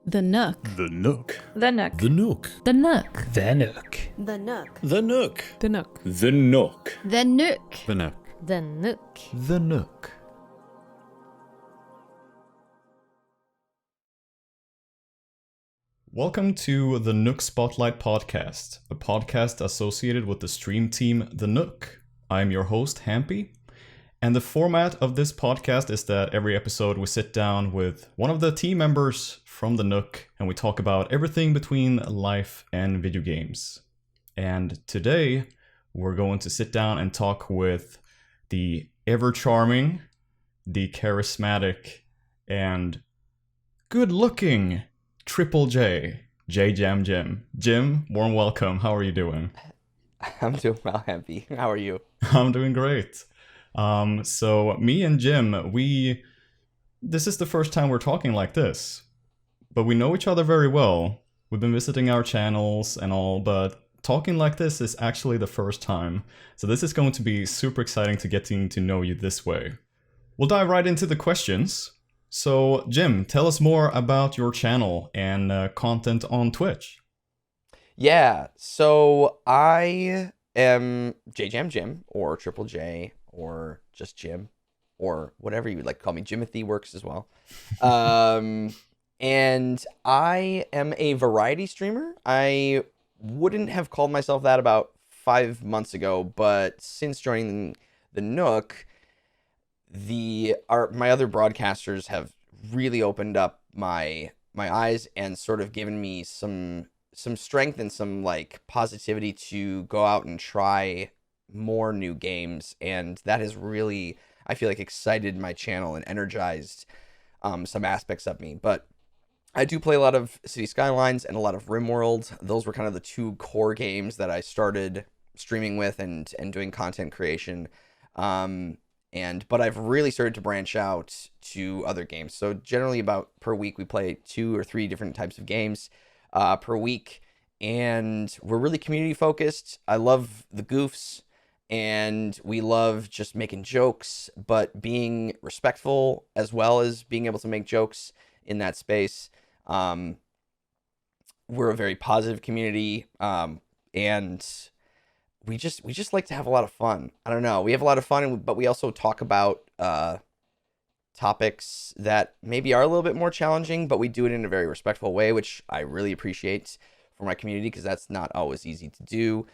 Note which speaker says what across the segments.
Speaker 1: The Nook.
Speaker 2: The Nook.
Speaker 3: The Nook.
Speaker 2: The Nook.
Speaker 1: The Nook.
Speaker 2: The Nook.
Speaker 4: The Nook.
Speaker 2: The Nook.
Speaker 1: The Nook.
Speaker 2: The Nook.
Speaker 1: The Nook.
Speaker 2: The Nook.
Speaker 3: The Nook.
Speaker 2: The Nook. Welcome to the Nook Spotlight podcast, a podcast associated with the stream team The Nook. I'm your host, Hampy, and the format of this podcast is that every episode we sit down with one of the team members from The Nook and we talk about everything between life and video games. And today we're going to sit down and talk with the ever-charming, the charismatic, and good-looking Triple J, JJamJim. Jim, warm welcome. How are you doing?
Speaker 5: I'm doing well, Happy. How are you?
Speaker 2: I'm doing great. So me and Jim, this is the first time we're talking like this, but we know each other very well. We've been visiting our channels and all, but talking like this is actually the first time. So this is going to be super exciting to getting to know you this way. We'll dive right into the questions. So, Jim, tell us more about your channel and content on Twitch.
Speaker 5: Yeah, so I am JJamJim, or Triple J, or just Jim, or whatever you would like to call me. Jimothy works as well. And I am a variety streamer. I wouldn't have called myself that about 5 months ago, but since joining the Nook, my other broadcasters have really opened up my eyes and sort of given me some strength and some like positivity to go out and try more new games, and that has really, I feel like, excited my channel and energized some aspects of me. But I do play a lot of City Skylines and a lot of RimWorld. Those were kind of the two core games that I started streaming with and doing content creation. But I've really started to branch out to other games. So generally about per week, we play 2 or 3 different types of games per week. And we're really community focused. I love the goofs and we love just making jokes, but being respectful as well as being able to make jokes in that space. We're a very positive community. And we just like to have a lot of fun. I don't know. We have a lot of fun, but we also talk about topics that maybe are a little bit more challenging, but we do it in a very respectful way, which I really appreciate for my community because that's not always easy to do.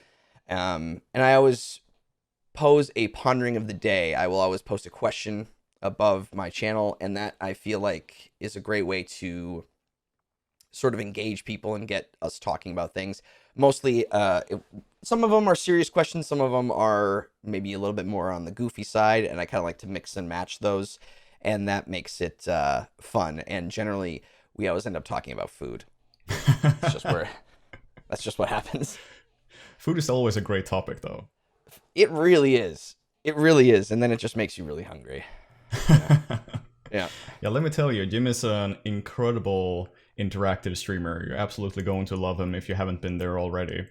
Speaker 5: And I always pose a pondering of the day. I will always post a question above my channel, and that I feel like is a great way to sort of engage people and get us talking about things. Mostly, some of them are serious questions. Some of them are maybe a little bit more on the goofy side, and I kind of like to mix and match those, and that makes it fun. And generally, we always end up talking about food. That's just what happens.
Speaker 2: Food is always a great topic, though.
Speaker 5: It really is. It really is, and then it just makes you really hungry. Yeah.
Speaker 2: Yeah, let me tell you, Jim is an incredible interactive streamer. You're absolutely going to love him if you haven't been there already.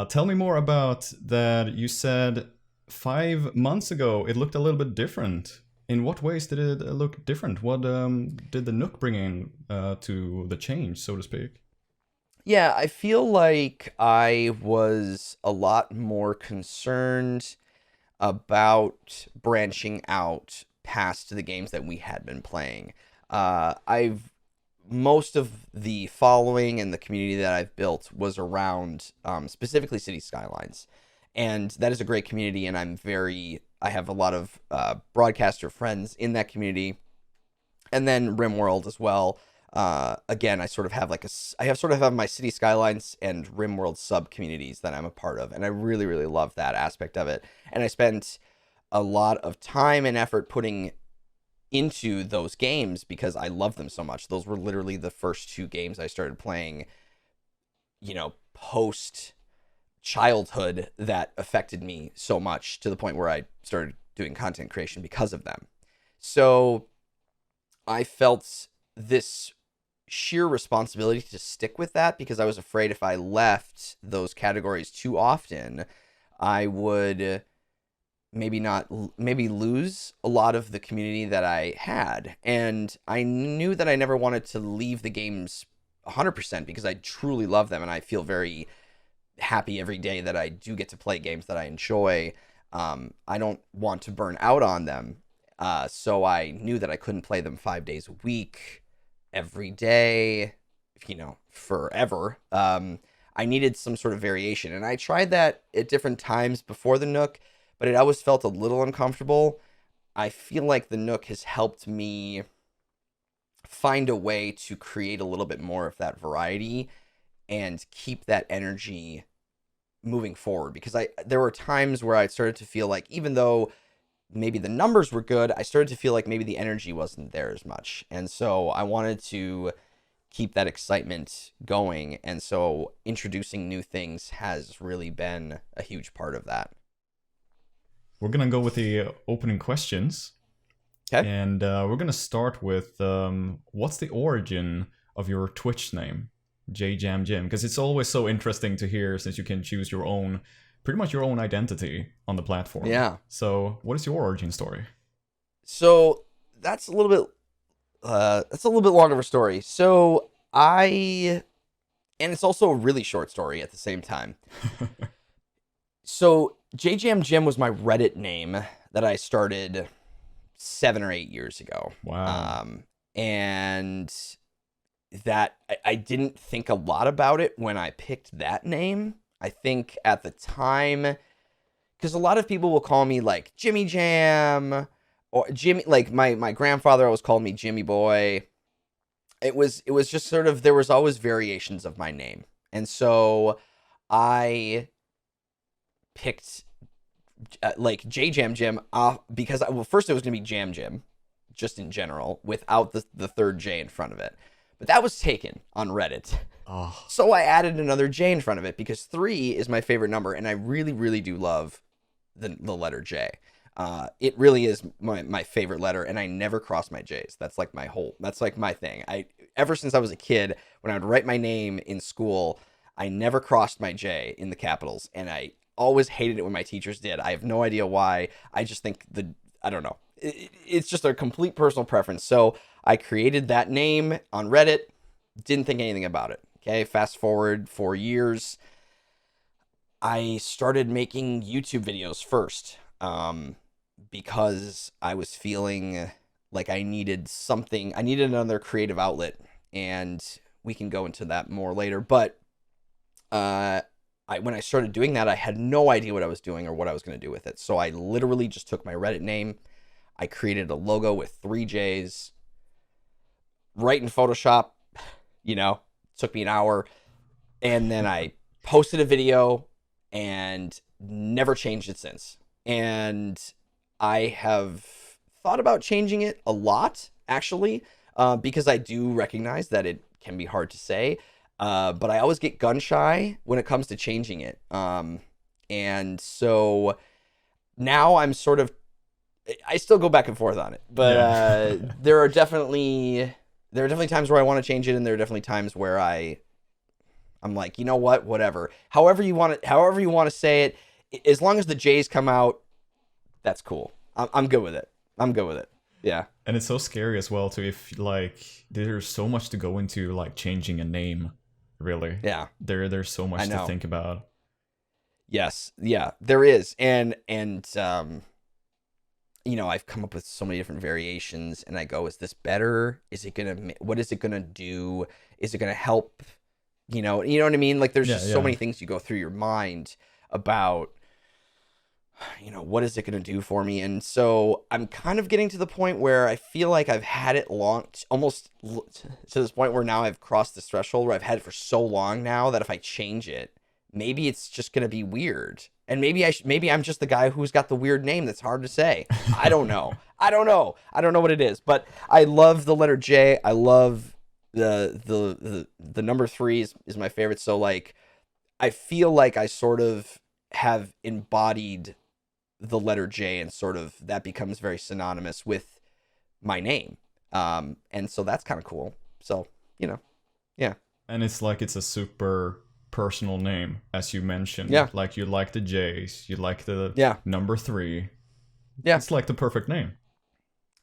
Speaker 2: Tell me more about that. You said 5 months ago it looked a little bit different. In what ways did it look different? What did the Nook bring in to the change, so to speak?
Speaker 5: Yeah, I feel like I was a lot more concerned about branching out past the games that we had been playing. Most of the following and the community that I've built was around specifically City Skylines. And that is a great community, and I have a lot of broadcaster friends in that community. And then RimWorld as well. Again, I sort of have my City Skylines and RimWorld sub communities that I'm a part of, and I really, really love that aspect of it. And I spent a lot of time and effort putting into those games because I love them so much. Those were literally the first 2 games I started playing, post childhood that affected me so much to the point where I started doing content creation because of them. So I felt this sheer responsibility to stick with that because I was afraid if I left those categories too often, I would maybe lose a lot of the community that I had. And I knew that I never wanted to leave the games 100% because I truly love them and I feel very happy every day that I do get to play games that I enjoy. I don't want to burn out on them. So I knew that I couldn't play them 5 days a week, every day, forever. I needed some sort of variation. And I tried that at different times before the Nook, but it always felt a little uncomfortable. I feel like the Nook has helped me find a way to create a little bit more of that variety and keep that energy moving forward. Because there were times where I started to feel like, even though maybe the numbers were good, I started to feel like maybe the energy wasn't there as much. And so I wanted to keep that excitement going. And so introducing new things has really been a huge part of that.
Speaker 2: We're going to go with the opening questions.
Speaker 5: Okay.
Speaker 2: And we're going to start with what's the origin of your Twitch name, JJamJim? Because it's always so interesting to hear, since you can choose your own, pretty much your own identity on the platform.
Speaker 5: Yeah.
Speaker 2: So what is your origin story?
Speaker 5: So that's a little bit longer of a story. So and it's also a really short story at the same time. So JJamJim was my Reddit name that I started 7 or 8 years ago.
Speaker 2: Wow.
Speaker 5: And that I didn't think a lot about it when I picked that name. I think at the time, because a lot of people will call me like Jimmy Jam or Jimmy, like my grandfather always called me Jimmy Boy. It was just sort of, there was always variations of my name. And so I picked like JJamJim because first it was going to be JamJim just in general without the third J in front of it. But that was taken on Reddit.
Speaker 2: Oh.
Speaker 5: So I added another J in front of it because 3 is my favorite number, and I really, really do love the letter J. It really is my favorite letter, and I never cross my J's. That's like my thing. Ever since I was a kid, when I would write my name in school, I never crossed my J in the capitals, and I always hated it when my teachers did. I have no idea why. I just think I don't know. It's just a complete personal preference. So I created that name on Reddit, didn't think anything about it. Okay, fast forward 4 years, I started making YouTube videos first because I was feeling like I needed another creative outlet, and we can go into that more later. But when I started doing that, I had no idea what I was doing or what I was going to do with it. So I literally just took my Reddit name, I created a logo with 3 J's, right in Photoshop, took me an hour, and then I posted a video and never changed it since. And I have thought about changing it a lot, actually, because I do recognize that it can be hard to say, but I always get gun shy when it comes to changing it. And so now I'm I still go back and forth on it, but there are definitely times where I want to change it, and there are definitely times where I'm like, you know what, whatever. However you want to say it, as long as the J's come out, that's cool. I'm good with it. Yeah.
Speaker 2: And it's so scary as well too, if like there's so much to go into like changing a name, really.
Speaker 5: Yeah.
Speaker 2: There's so much to think about. Yes.
Speaker 5: Yeah, there is. And I've come up with so many different variations, and I go, is this better? What is it going to do? Is it going to help? You know what I mean? Like there's just so many things you go through your mind about, what is it going to do for me? And so I'm kind of getting to the point where I feel like I've had it almost to this point where now I've crossed this threshold where I've had it for so long now that if I change it, maybe it's just going to be weird. And maybe I'm just the guy who's got the weird name that's hard to say. I don't know. I don't know what it is, but I love the letter J. I love the number 3 is my favorite. So like, I feel like I sort of have embodied the letter J, and sort of that becomes very synonymous with my name. And so that's kind of cool. So, yeah.
Speaker 2: And it's like it's a super personal name, as you mentioned.
Speaker 5: Yeah.
Speaker 2: Like you like the J's, you like the number 3.
Speaker 5: Yeah.
Speaker 2: It's like the perfect name.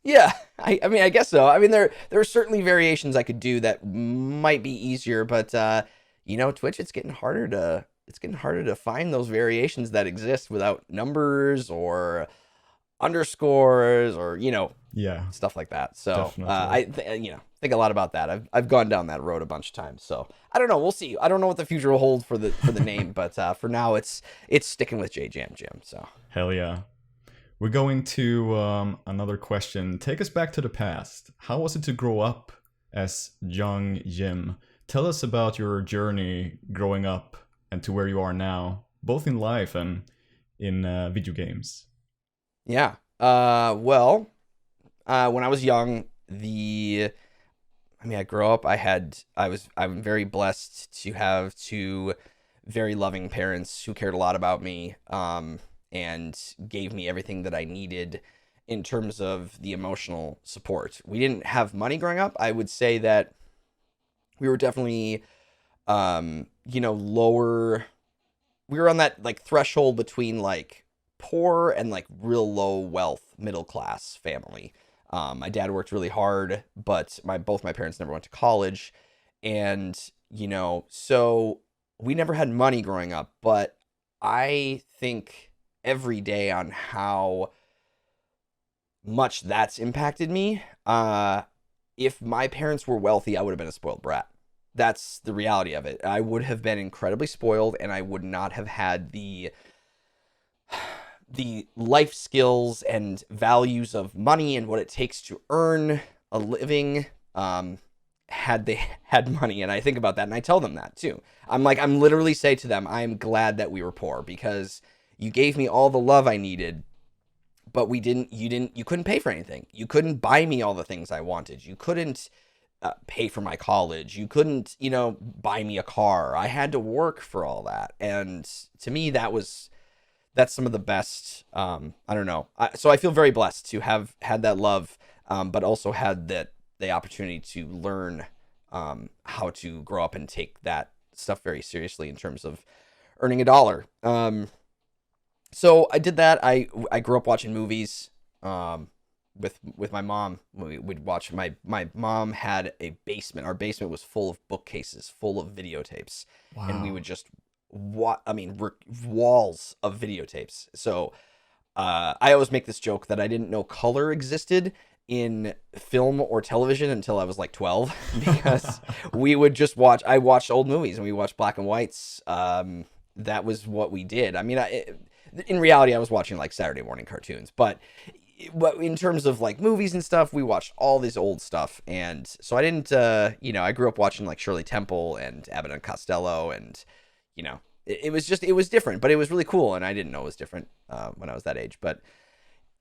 Speaker 5: Yeah, I mean, I guess so. I mean, there are certainly variations I could do that might be easier, but Twitch, it's getting harder to find those variations that exist without numbers or underscores or
Speaker 2: Yeah,
Speaker 5: stuff like that. So
Speaker 2: definitely.
Speaker 5: think a lot about that. I've gone down that road a bunch of times. So I don't know. We'll see. I don't know what the future will hold for the name, but for now, it's sticking with JJamJim. So
Speaker 2: Hell yeah. We're going to another question. Take us back to the past. How was it to grow up as young Jim? Tell us about your journey growing up and to where you are now, both in life and in video games.
Speaker 5: yeah. When I was young, I grew up. I'm very blessed to have two very loving parents who cared a lot about me, and gave me everything that I needed in terms of the emotional support. We didn't have money growing up. I would say that we were definitely, lower. We were on that like threshold between like poor and like real low wealth middle class family. My dad worked really hard, but both my parents never went to college, and so we never had money growing up. But I think every day on how much that's impacted me. If my parents were wealthy, I would have been a spoiled brat. That's the reality of it. I would have been incredibly spoiled, and I would not have had the life skills and values of money and what it takes to earn a living, had they had money. And I think about that, and I tell them that too. I'm literally say to them, I'm glad that we were poor, because you gave me all the love I needed, but you couldn't pay for anything. You couldn't buy me all the things I wanted. You couldn't pay for my college. You couldn't, buy me a car. I had to work for all that. And to me, that's some of the best. I don't know. So I feel very blessed to have had that love, but also had the opportunity to learn how to grow up and take that stuff very seriously in terms of earning a dollar. So I did that. I grew up watching movies with my mom. We'd watch. My mom had a basement. Our basement was full of bookcases, full of videotapes, and we
Speaker 2: Wow.
Speaker 5: would just walls of videotapes. So I always make this joke that I didn't know color existed in film or television until I was like 12, because we would just watch. I watched old movies and we watched black and whites. That was what we did. In reality, I was watching like Saturday morning cartoons, but in terms of like movies and stuff, we watched all this old stuff. And so I didn't, I grew up watching like Shirley Temple and Abbott and Costello, and it was different, but it was really cool. And I didn't know it was different when I was that age. But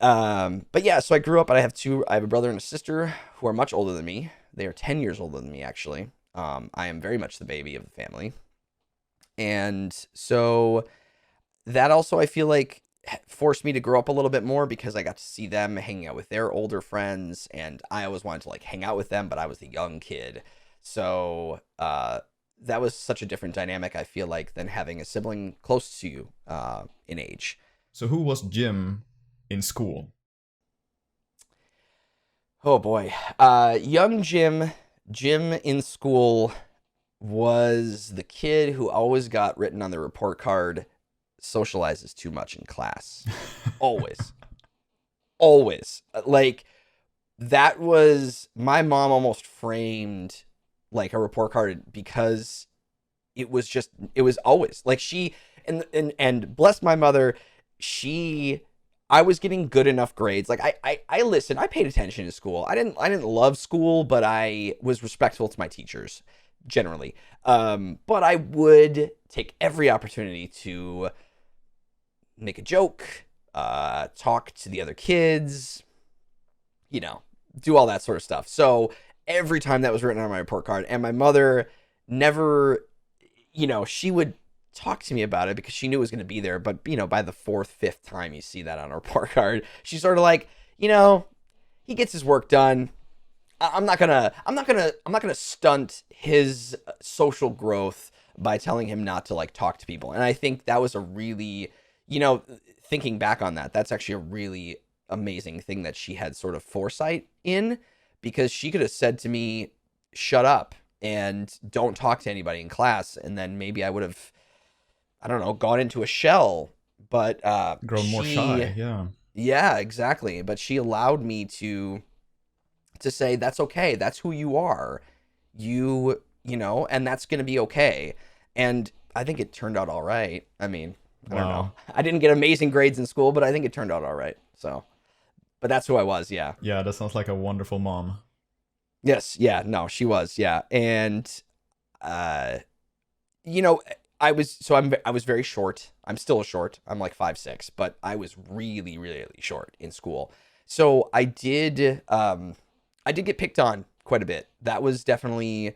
Speaker 5: yeah, so I grew up, and I have a brother and a sister who are much older than me. They are 10 years older than me, actually. I am very much the baby of the family. And so that also, I feel like, forced me to grow up a little bit more, because I got to see them hanging out with their older friends, and I always wanted to like hang out with them, but I was the young kid. So that was such a different dynamic, I feel like, than having a sibling close to you in age.
Speaker 2: So who was Jim in school?
Speaker 5: Oh boy. Young Jim in school was the kid who always got written on the report card, socializes too much in class. Always. Always. Like, that was, my mom almost framed like a report card, because it was always like and bless my mother, I was getting good enough grades. Like I listened, I paid attention to school. I didn't love school, but I was respectful to my teachers generally. But I would take every opportunity to make a joke, talk to the other kids, do all that sort of stuff. So every time that was written on my report card, and my mother never, she would talk to me about it because she knew it was going to be there. But, by the fourth, fifth time you see that on a report card, she's sort of like, he gets his work done. I'm not gonna stunt his social growth by telling him not to like talk to people. And I think that was a really, thinking back on that, that's actually a really amazing thing that she had sort of foresight in, because she could have said to me, shut up and don't talk to anybody in class. And then maybe I would have, I don't know, gone into a shell. But
Speaker 2: Grown more shy, yeah.
Speaker 5: yeah, exactly. But she allowed me to say, that's okay. That's who you are. You know, and that's going to be okay. And I think it turned out all right. I mean, I don't know. I didn't get amazing grades in school, but I think it turned out all right. So, but that's who I was. Yeah.
Speaker 2: Yeah, that sounds like a wonderful mom.
Speaker 5: Yes. Yeah. No, she was. Yeah. And, you know, I was very short. I'm still short. I'm like 5'6", but I was really, really short in school. So I did get picked on quite a bit. That was definitely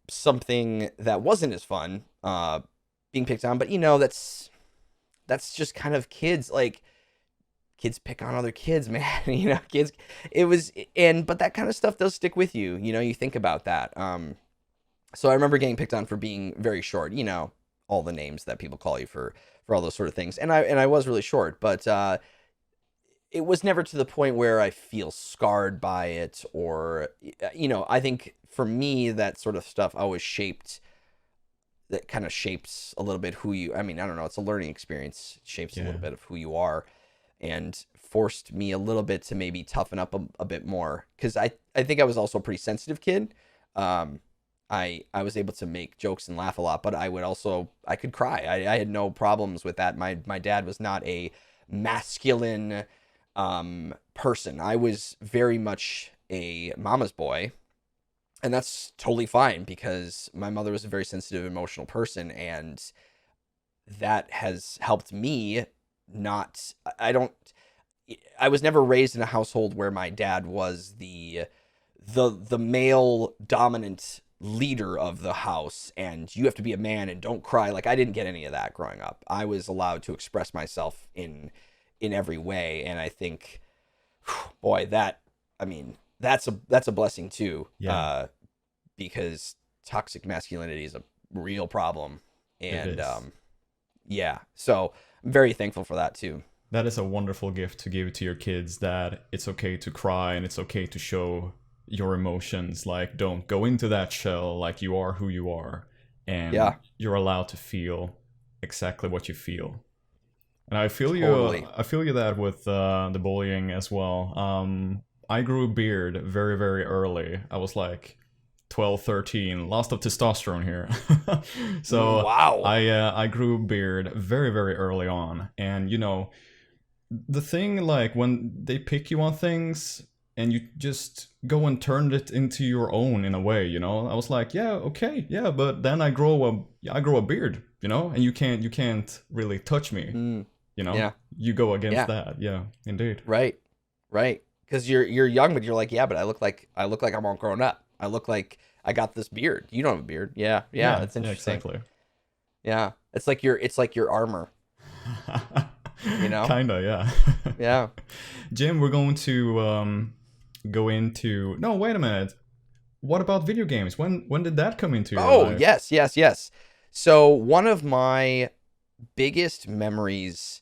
Speaker 5: something that wasn't as fun, being picked on. But you know, that's just kind of kids. Like, kids pick on other kids, man. You know, kids. But that kind of stuff does stick with you. You know, you think about that. So I remember getting picked on for being very short. You know, all the names that people call you for all those sort of things. And I was really short, but it was never to the point where I feel scarred by it, or, you know, I think for me, that sort of stuff always kind of shapes a little bit who you, I mean, I don't know, it's a learning experience. It shapes a little bit of who you are, and forced me a little bit to maybe toughen up a bit more. Cause I think I was also a pretty sensitive kid. I was able to make jokes and laugh a lot, but I could cry. I had no problems with that. My dad was not a masculine person. I was very much a mama's boy, and that's totally fine, because my mother was a very sensitive, emotional person, and that has helped me not, I was never raised in a household where my dad was the male dominant leader of the house, and you have to be a man and don't cry. Like, I didn't get any of that growing up. I was allowed to express myself in every way, and I think, boy, that's a blessing too.
Speaker 2: Yeah.
Speaker 5: Because toxic masculinity is a real problem, and yeah, so I'm very thankful for that too.
Speaker 2: That is a wonderful gift to give to your kids, that it's okay to cry and it's okay to show your emotions. Like, don't go into that shell. Like, you are who you are, and you're allowed to feel exactly what you feel. And I feel you. I feel you that with the bullying as well. I grew a beard very, very early. I was like 12, 13. Lots of testosterone here. So
Speaker 5: wow.
Speaker 2: I grew a beard very, very early on. And you know, the thing, like, when they pick you on things and you just go and turn it into your own in a way, you know, I was like, yeah, okay, yeah, but then I grow a beard, you know, and you can't really touch me. You know, you go against that. Yeah, indeed.
Speaker 5: Right. Because you're young, but you're like, yeah, but I look like I'm all grown up. I look like I got this beard. You don't have a beard. Yeah. That's interesting.
Speaker 2: Yeah, exactly.
Speaker 5: Yeah, it's like your armor. You know,
Speaker 2: kinda. Yeah.
Speaker 5: Yeah.
Speaker 2: Jim, we're going to go into. No, wait a minute. What about video games? When did that come into your life?
Speaker 5: Yes. So one of my biggest memories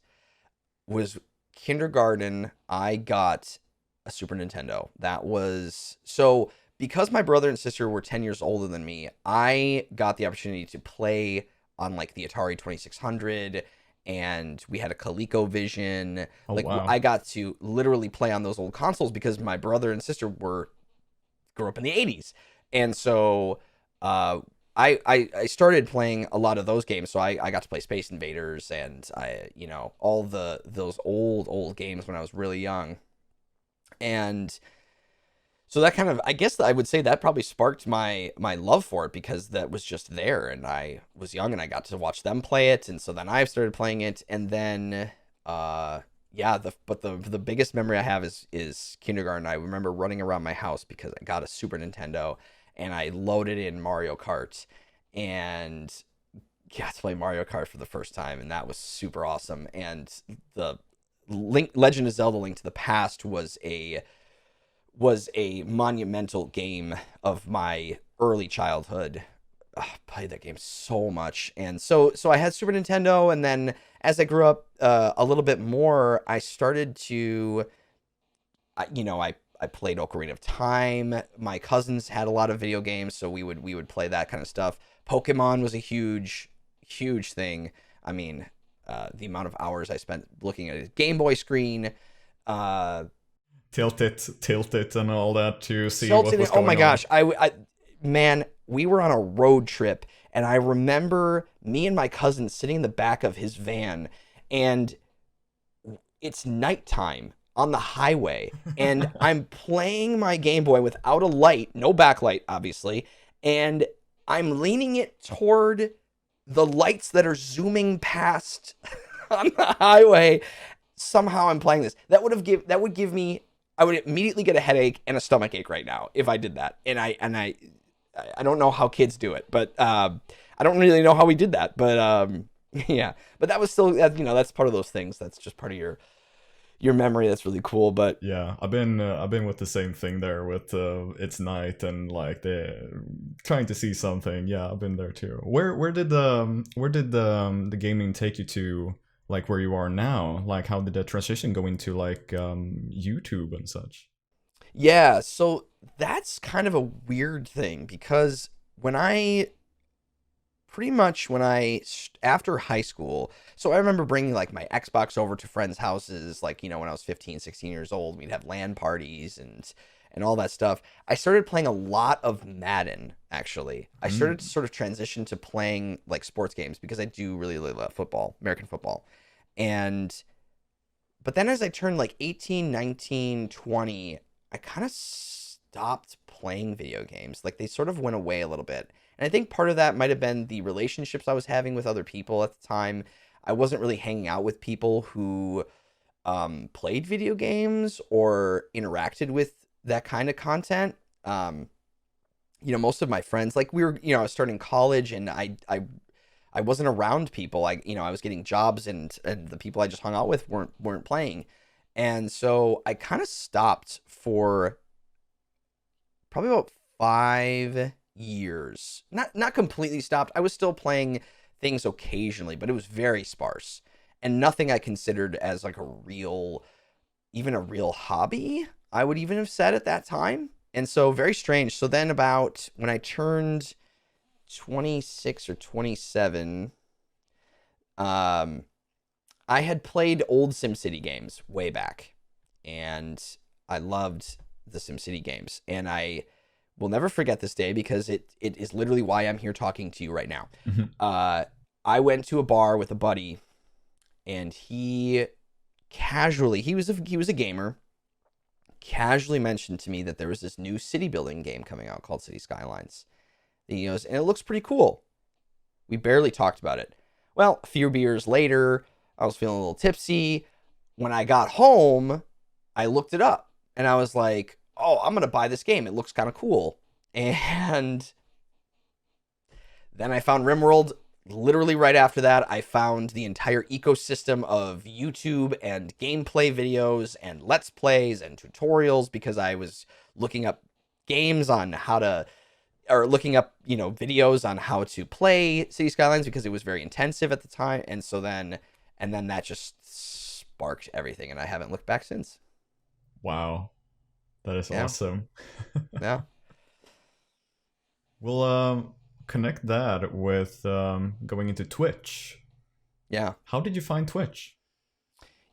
Speaker 5: was kindergarten. I got a Super Nintendo. That was so, because my brother and sister were 10 years older than me, I got the opportunity to play on like the Atari 2600, and we had a ColecoVision.
Speaker 2: Wow.
Speaker 5: I got to literally play on those old consoles because my brother and sister grew up in the 80s. And so I started playing a lot of those games. So I got to play Space Invaders and all those old games when I was really young. And so that kind of, I guess I would say that probably sparked my love for it, because that was just there and I was young and I got to watch them play it. And so then I started playing it, and then the biggest memory I have is kindergarten. I remember running around my house because I got a Super Nintendo and I loaded in Mario Kart and got to play Mario Kart for the first time, and that was super awesome. And the Legend of Zelda: Link to the Past was a monumental game of my early childhood. played that game so much. And so I had Super Nintendo, and then as I grew up a little bit more, I started to, I played Ocarina of Time. My cousins had a lot of video games, so we would play that kind of stuff. Pokemon was a huge thing. I mean, the amount of hours I spent looking at a Game Boy screen,
Speaker 2: tilt it, and all that to see what was going on.
Speaker 5: Oh my gosh, man, we were on a road trip, and I remember me and my cousin sitting in the back of his van, and it's nighttime on the highway, and I'm playing my Game Boy without a light, no backlight, obviously, and I'm leaning it toward the lights that are zooming past on the highway. Somehow I'm playing this. That would give me, I would immediately get a headache and a stomach ache right now if I did that. And I don't know how kids do it, but I don't really know how we did that. But yeah, but that was still, that's part of those things. That's just part of your memory. That's really cool. But
Speaker 2: yeah, I've been with the same thing there with it's night and like the trying to see something. Yeah, I've been there too. Where did the gaming take you to, like where you are now? Like how did that transition go into like YouTube and such?
Speaker 5: Yeah, so that's kind of a weird thing because after high school, so I remember bringing like my Xbox over to friends' houses, like, when I was 15, 16 years old, we'd have LAN parties and all that stuff. I started playing a lot of Madden, actually. I started to sort of transition to playing like sports games because I do really, really love football, American football. But then as I turned like 18, 19, 20, I kind of stopped playing video games. Like they sort of went away a little bit. And I think part of that might have been the relationships I was having with other people at the time. I wasn't really hanging out with people who played video games or interacted with that kind of content. Most of my friends, like I was starting college and I wasn't around people. I was getting jobs and the people I just hung out with weren't playing. And so I kind of stopped for probably about 5 years. Not completely stopped. I was still playing things occasionally, but it was very sparse and nothing I considered as like a real hobby, I would even have said at that time. And so very strange. So then about when I turned 26 or 27, I had played old SimCity games way back, and I loved the SimCity games, and I will never forget this day because it is literally why I'm here talking to you right now. I went to a bar with a buddy, and he was a gamer, casually mentioned to me that there was this new city building game coming out called City Skylines. And it looks pretty cool. We barely talked about it. Well, a few beers later, I was feeling a little tipsy. When I got home, I looked it up and I was like, oh, I'm going to buy this game. It looks kind of cool. And then I found RimWorld. Literally right after that, I found the entire ecosystem of YouTube and gameplay videos and Let's Plays and tutorials because I was looking up games on looking up, videos on how to play City Skylines because it was very intensive at the time. And so then that just sparked everything, and I haven't looked back since.
Speaker 2: Wow. That is awesome.
Speaker 5: Yeah.
Speaker 2: We'll connect that with going into Twitch.
Speaker 5: Yeah.
Speaker 2: How did you find Twitch?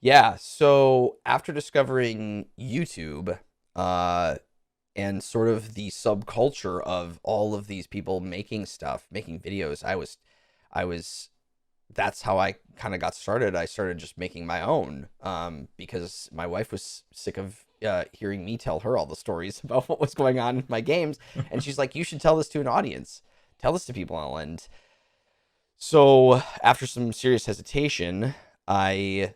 Speaker 5: Yeah, so after discovering YouTube, and sort of the subculture of all of these people making videos, that's how I kind of got started. I started just making my own, because my wife was sick of hearing me tell her all the stories about what was going on in my games. And she's like, you should tell this to an audience. Tell this to people. And so after some serious hesitation, I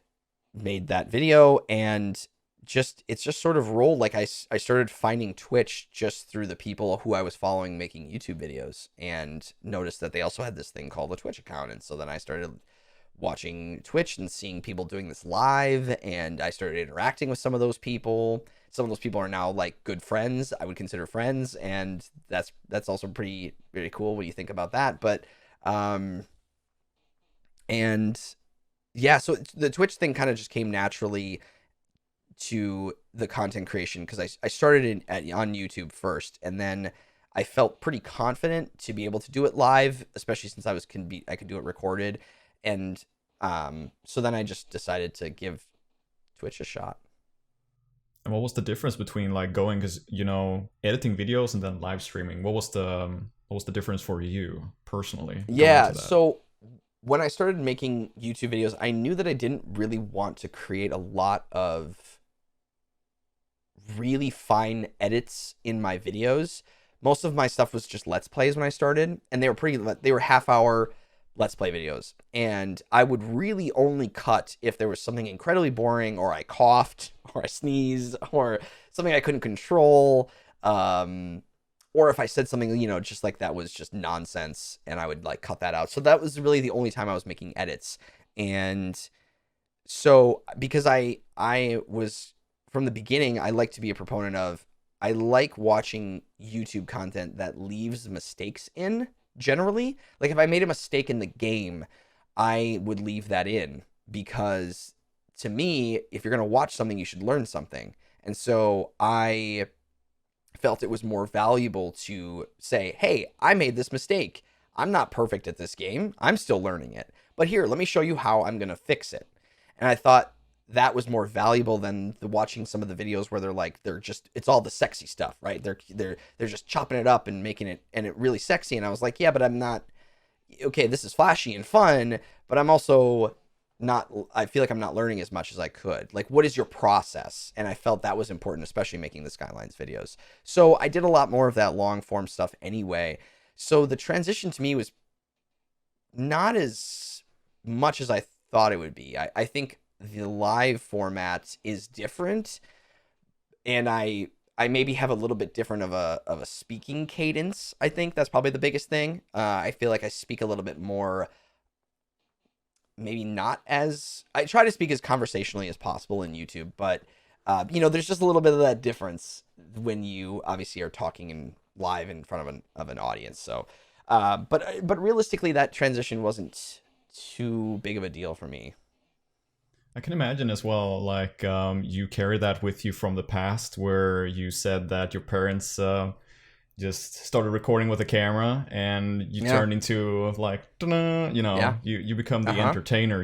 Speaker 5: made that video, and it's just sort of rolled. Like I started finding Twitch just through the people who I was following making YouTube videos, and noticed that they also had this thing called a Twitch account. And so then I started watching Twitch and seeing people doing this live, and I started interacting with some of those people. Some of those people are now like good friends. I would consider friends, and that's also pretty cool when you think about that. But and yeah, so the Twitch thing kind of just came naturally to the content creation because I started on YouTube first, and then I felt pretty confident to be able to do it live, especially since I could do it recorded, and so then I just decided to give Twitch a shot.
Speaker 2: And what was the difference between like going, because editing videos and then live streaming? What was the difference for you personally?
Speaker 5: Yeah, so when I started making YouTube videos, I knew that I didn't really want to create a lot of really fine edits in my videos. Most of my stuff was just Let's Plays when I started, and they were half-hour Let's Play videos, and I would really only cut if there was something incredibly boring, or I coughed, or I sneezed, or something I couldn't control, or if I said something, just like that was just nonsense, and I would like cut that out. So that was really the only time I was making edits. And so because I was, from the beginning, I like to be a proponent of, I like watching YouTube content that leaves mistakes in. Generally, like if I made a mistake in the game, I would leave that in, because to me, if you're going to watch something, you should learn something. And so I felt it was more valuable to say, hey, I made this mistake. I'm not perfect at this game. I'm still learning it. But here, let me show you how I'm going to fix it. And I thought that was more valuable than watching some of the videos where it's all the sexy stuff, right? They're just chopping it up and making it really sexy. And I was like, yeah, but I'm not, okay, this is flashy and fun, but I'm also not, I feel like I'm not learning as much as I could. Like, what is your process? And I felt that was important, especially making the Skylines videos. So I did a lot more of that long form stuff anyway. So the transition to me was not as much as I thought it would be. I think the live format is different, and I maybe have a little bit different of a speaking cadence. I think that's probably the biggest thing. I feel like I speak a little bit more, maybe not as, I try to speak as conversationally as possible in YouTube, but there's just a little bit of that difference when you obviously are talking live in front of an audience. So but realistically, that transition wasn't too big of a deal for me.
Speaker 2: I can imagine as well, like, you carry that with you from the past, where you said that your parents just started recording with a camera, and you turned into, like, you become the entertainer,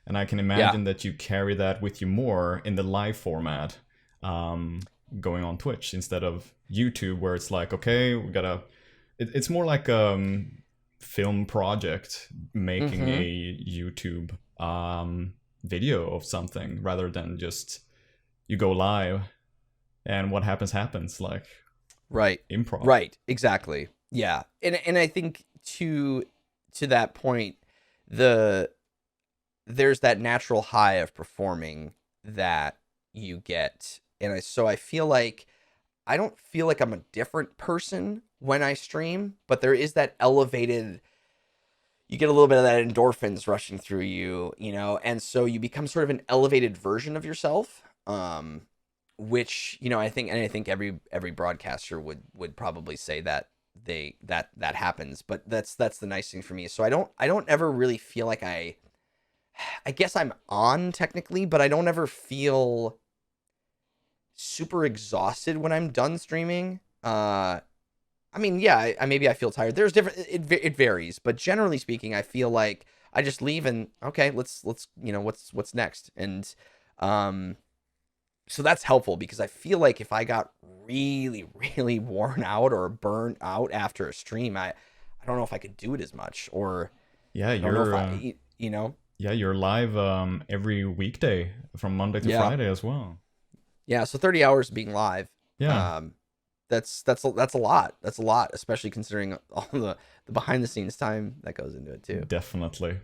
Speaker 2: and I can imagine that you carry that with you more in the live format, going on Twitch instead of YouTube, where it's like, okay, we gotta, it's more like a film project, making a YouTube video of something, rather than just you go live and what happens, like,
Speaker 5: right,
Speaker 2: improv.
Speaker 5: Right, exactly. Yeah. And I think to that point, there's that natural high of performing that you get. And so I feel like I don't feel like I'm a different person when I stream, but there is that elevated, you get a little bit of that endorphins rushing through you, and so you become sort of an elevated version of yourself, which, I think every broadcaster would probably say that that happens, but that's the nice thing for me. So I don't ever really feel like I guess I'm on technically, but I don't ever feel super exhausted when I'm done streaming. I mean, yeah, maybe I feel tired. There's different, it varies, but generally speaking, I feel like I just leave and, okay, let's what's next. And so that's helpful, because I feel like if I got really, really worn out or burnt out after a stream, I don't know if I could do it as much, or
Speaker 2: you're live every weekday from Monday to Friday as well.
Speaker 5: Yeah, so 30 hours being live.
Speaker 2: Yeah.
Speaker 5: That's a lot. That's a lot, especially considering all the behind the scenes time that goes into it too.
Speaker 2: Definitely.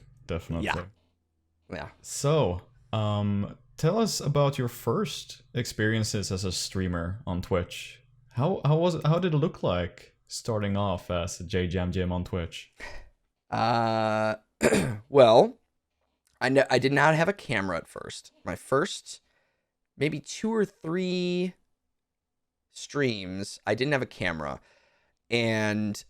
Speaker 5: Yeah.
Speaker 2: So, tell us about your first experiences as a streamer on Twitch. How was it? How did it look like starting off as JJamJim on Twitch?
Speaker 5: Well, I did not have a camera at first. My first maybe 2 or 3 streams, I didn't have a camera, and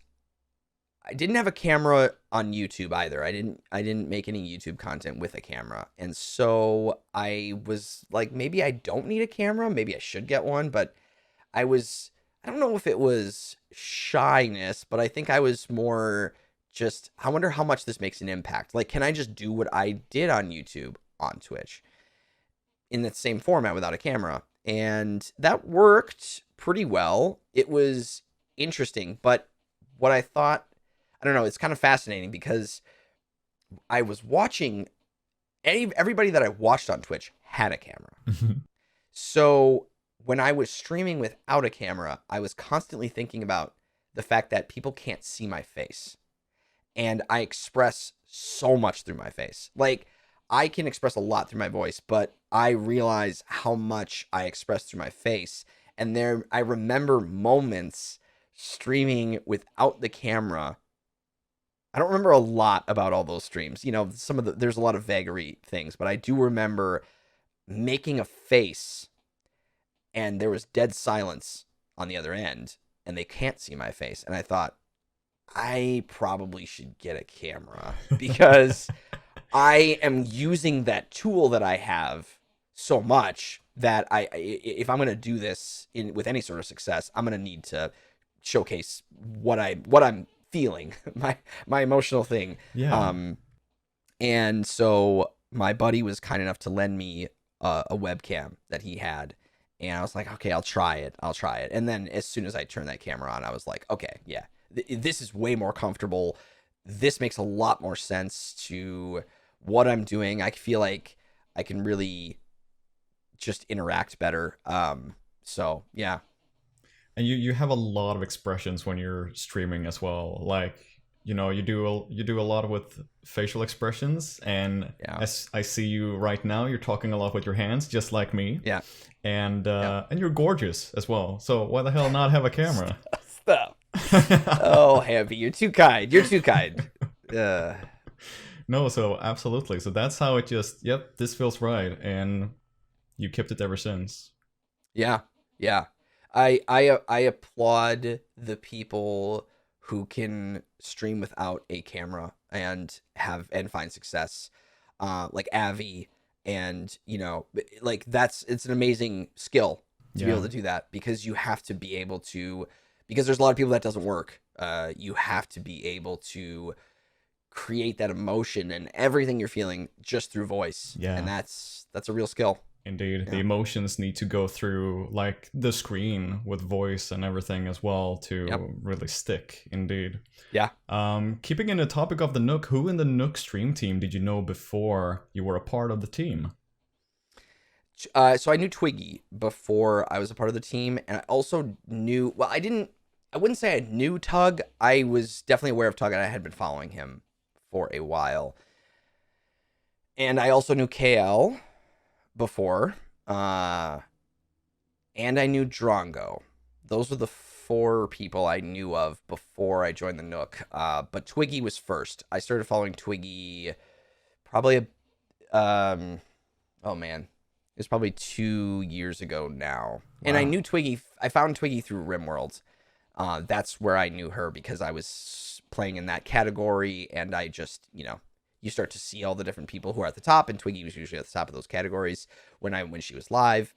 Speaker 5: I didn't have a camera on YouTube either. I didn't make any YouTube content with a camera. And so I was like, maybe I don't need a camera, maybe I should get one, but I don't know if it was shyness, but I think I was more just, I wonder how much this makes an impact. Like, can I just do what I did on YouTube on Twitch in the same format without a camera? And that worked pretty well. It was interesting, but what I thought, I don't know, it's kind of fascinating because I was watching, everybody that I watched on Twitch had a camera. So when I was streaming without a camera, I was constantly thinking about the fact that people can't see my face. And I express so much through my face. Like, I can express a lot through my voice, but I realize how much I express through my face. And I remember moments streaming without the camera. I don't remember a lot about all those streams. You know, there's a lot of vagary things, but I do remember making a face and there was dead silence on the other end and they can't see my face. And I thought, I probably should get a camera because I am using that tool that I have so much that if I'm going to do this with any sort of success, I'm going to need to showcase what I'm feeling, my emotional thing.
Speaker 2: Yeah.
Speaker 5: And so my buddy was kind enough to lend me a webcam that he had. And I was like, okay, I'll try it. And then as soon as I turned that camera on, I was like, okay, yeah, this is way more comfortable. This makes a lot more sense to what I'm doing. I feel like I can really just interact better. So yeah.
Speaker 2: And you have a lot of expressions when you're streaming as well. Like, you know, you do a lot with facial expressions, and as I see you right now, you're talking a lot with your hands, just like me.
Speaker 5: Yeah.
Speaker 2: And you're gorgeous as well. So why the hell not have a camera?
Speaker 5: Stop. Oh, Happy, you're too kind.
Speaker 2: No, so absolutely. So that's how it just, yep, this feels right, and you kept it ever since.
Speaker 5: Yeah. I applaud the people who can stream without a camera and find success, like Avi, and you know, like it's an amazing skill to be able to do that, because you have to be able to, because there's a lot of people that doesn't work. You have to be able to create that emotion and everything you're feeling just through voice. Yeah, and that's a real skill.
Speaker 2: Indeed. The emotions need to go through like the screen with voice and everything as well to really stick. Indeed.
Speaker 5: Yeah.
Speaker 2: Keeping in the topic of the Nook, who in the Nook stream team did you know before you were a part of the team?
Speaker 5: So I knew Twiggy before I was a part of the team, and I also knew, well, I wouldn't say I knew Tug. I was definitely aware of Tug, and I had been following him for a while. And I also knew KL before, and I knew Drongo. Those were the 4 people I knew of before I joined the Nook. But Twiggy was first. I started following Twiggy probably oh man, it was probably 2 years ago now. Wow. And I knew Twiggy. I found Twiggy through RimWorld. That's where I knew her, because I was playing in that category, and I just, you know, you start to see all the different people who are at the top, and Twiggy was usually at the top of those categories when she was live.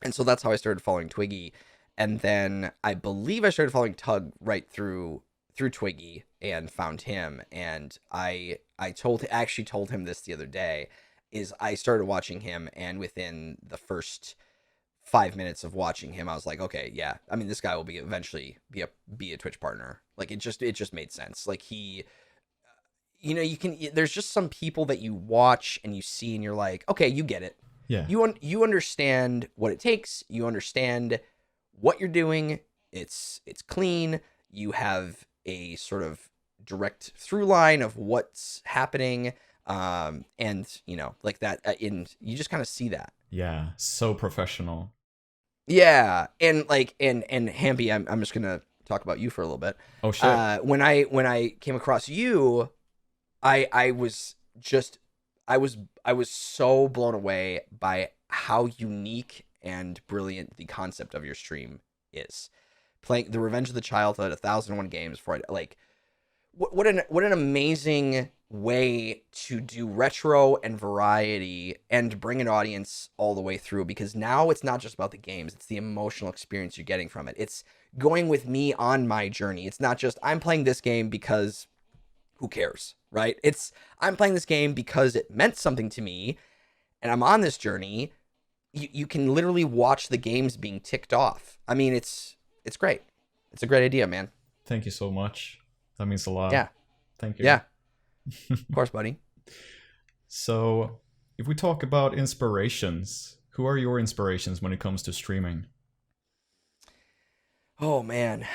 Speaker 5: And so that's how I started following Twiggy. And then I believe I started following Tug right through Twiggy and found him. And I actually told him this the other day, is I started watching him, and within the first 5 minutes of watching him, I was like, okay, yeah, I mean, this guy will eventually be a Twitch partner. Like, it just made sense. Like, he, you know, there's just some people that you watch and you see and you're like, okay, you get it.
Speaker 2: Yeah.
Speaker 5: You understand what it takes. You understand what you're doing. It's clean. You have a sort of direct through line of what's happening. And you know, like that, you just kind of see that.
Speaker 2: Yeah. So professional.
Speaker 5: Yeah. And like, and Hampy, I'm just going to talk about you for a little bit.
Speaker 2: Oh shit.
Speaker 5: When I came across you, I was just I was so blown away by how unique and brilliant the concept of your stream is. Playing the Revenge of the Childhood, 1001 games for it, like what an amazing way to do retro and variety and bring an audience all the way through, because now it's not just about the games, it's the emotional experience you're getting from it. It's going with me on my journey. It's not just I'm playing this game because who cares, right? It's I'm playing this game because it meant something to me and I'm on this journey. You can literally watch the games being ticked off. I mean, it's great. It's a great idea, man.
Speaker 2: Thank you so much. That means a lot.
Speaker 5: Yeah.
Speaker 2: Thank you.
Speaker 5: Yeah. Of course, buddy.
Speaker 2: So, if we talk about inspirations, who are your inspirations when it comes to streaming?
Speaker 5: Oh man.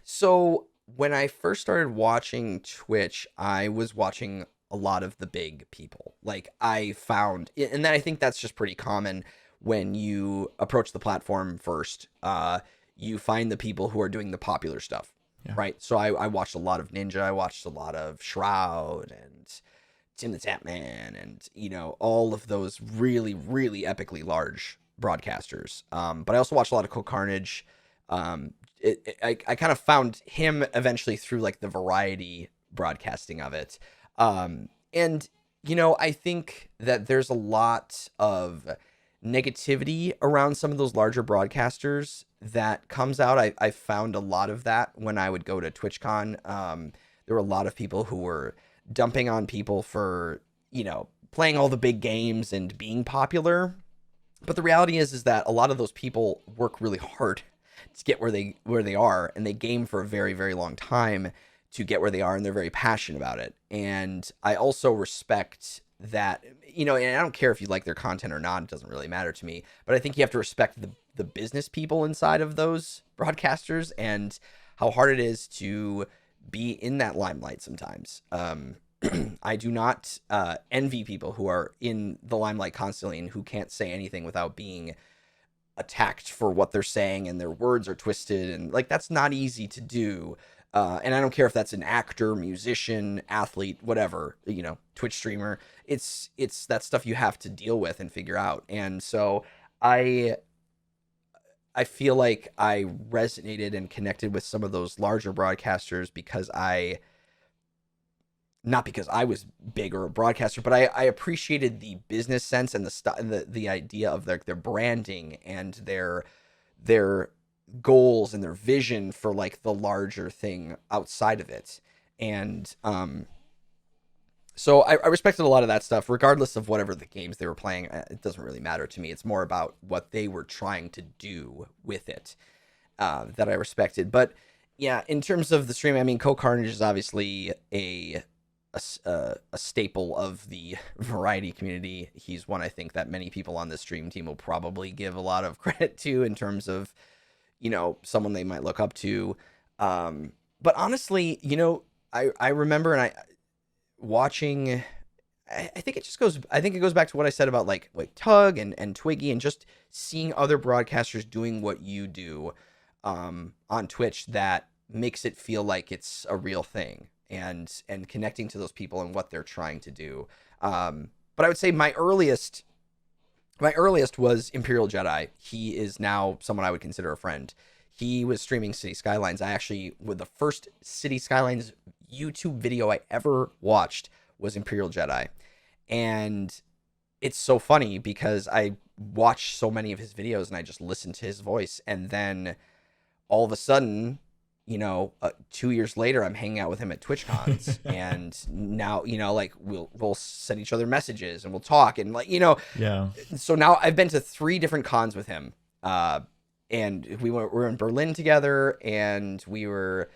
Speaker 5: So when I first started watching Twitch, I was watching a lot of the big people. Like I found, and then I think that's just pretty common when you approach the platform first. You find the people who are doing the popular stuff,
Speaker 2: Yeah.
Speaker 5: right? So I watched a lot of Ninja, I watched a lot of Shroud and Tim the Tapman, and all of those really, really epically large broadcasters. But I also watched a lot of Cold Carnage. I kind of found him eventually through like the variety broadcasting of it. And I think that there's a lot of negativity around some of those larger broadcasters that comes out. I found a lot of that when I would go to TwitchCon. There were a lot of people who were dumping on people for, playing all the big games and being popular. But the reality is that a lot of those people work really hard to get where they are, and they game for a very, very long time to get where they are, and they're very passionate about it. And I also respect that, and I don't care if you like their content or not, it doesn't really matter to me, but I think you have to respect the business people inside of those broadcasters and how hard it is to be in that limelight sometimes. I do not envy people who are in the limelight constantly and who can't say anything without being attacked for what they're saying, and their words are twisted, and like that's not easy to do. And I don't care if that's an actor, musician, athlete, whatever, Twitch streamer. It's that stuff you have to deal with and figure out. And so I feel like I resonated and connected with some of those larger broadcasters not because I was big or a broadcaster, but I appreciated the business sense and the idea of their branding and their goals and their vision for like the larger thing outside of it. And so I respected a lot of that stuff, regardless of whatever the games they were playing. It doesn't really matter to me. It's more about what they were trying to do with it that I respected. But yeah, in terms of the stream, I mean, Cold Carnage is obviously a staple of the variety community. He's one I think that many people on the stream team will probably give a lot of credit to in terms of, someone they might look up to. But honestly, I remember, and I watching, I think it goes back to what I said about like Tug and Twiggy, and just seeing other broadcasters doing what you do on Twitch that makes it feel like it's a real thing. And connecting to those people and what they're trying to do. But I would say my earliest was Imperial Jedi. He is now someone I would consider a friend. He was streaming City Skylines. With the first City Skylines YouTube video I ever watched was Imperial Jedi. And it's so funny because I watched so many of his videos and I just listened to his voice. And then all of a sudden, 2 years later, I'm hanging out with him at TwitchCons, and now, like we'll send each other messages and we'll talk, and like,
Speaker 2: Yeah.
Speaker 5: So now I've been to 3 different cons with him, and we're in Berlin together, and we were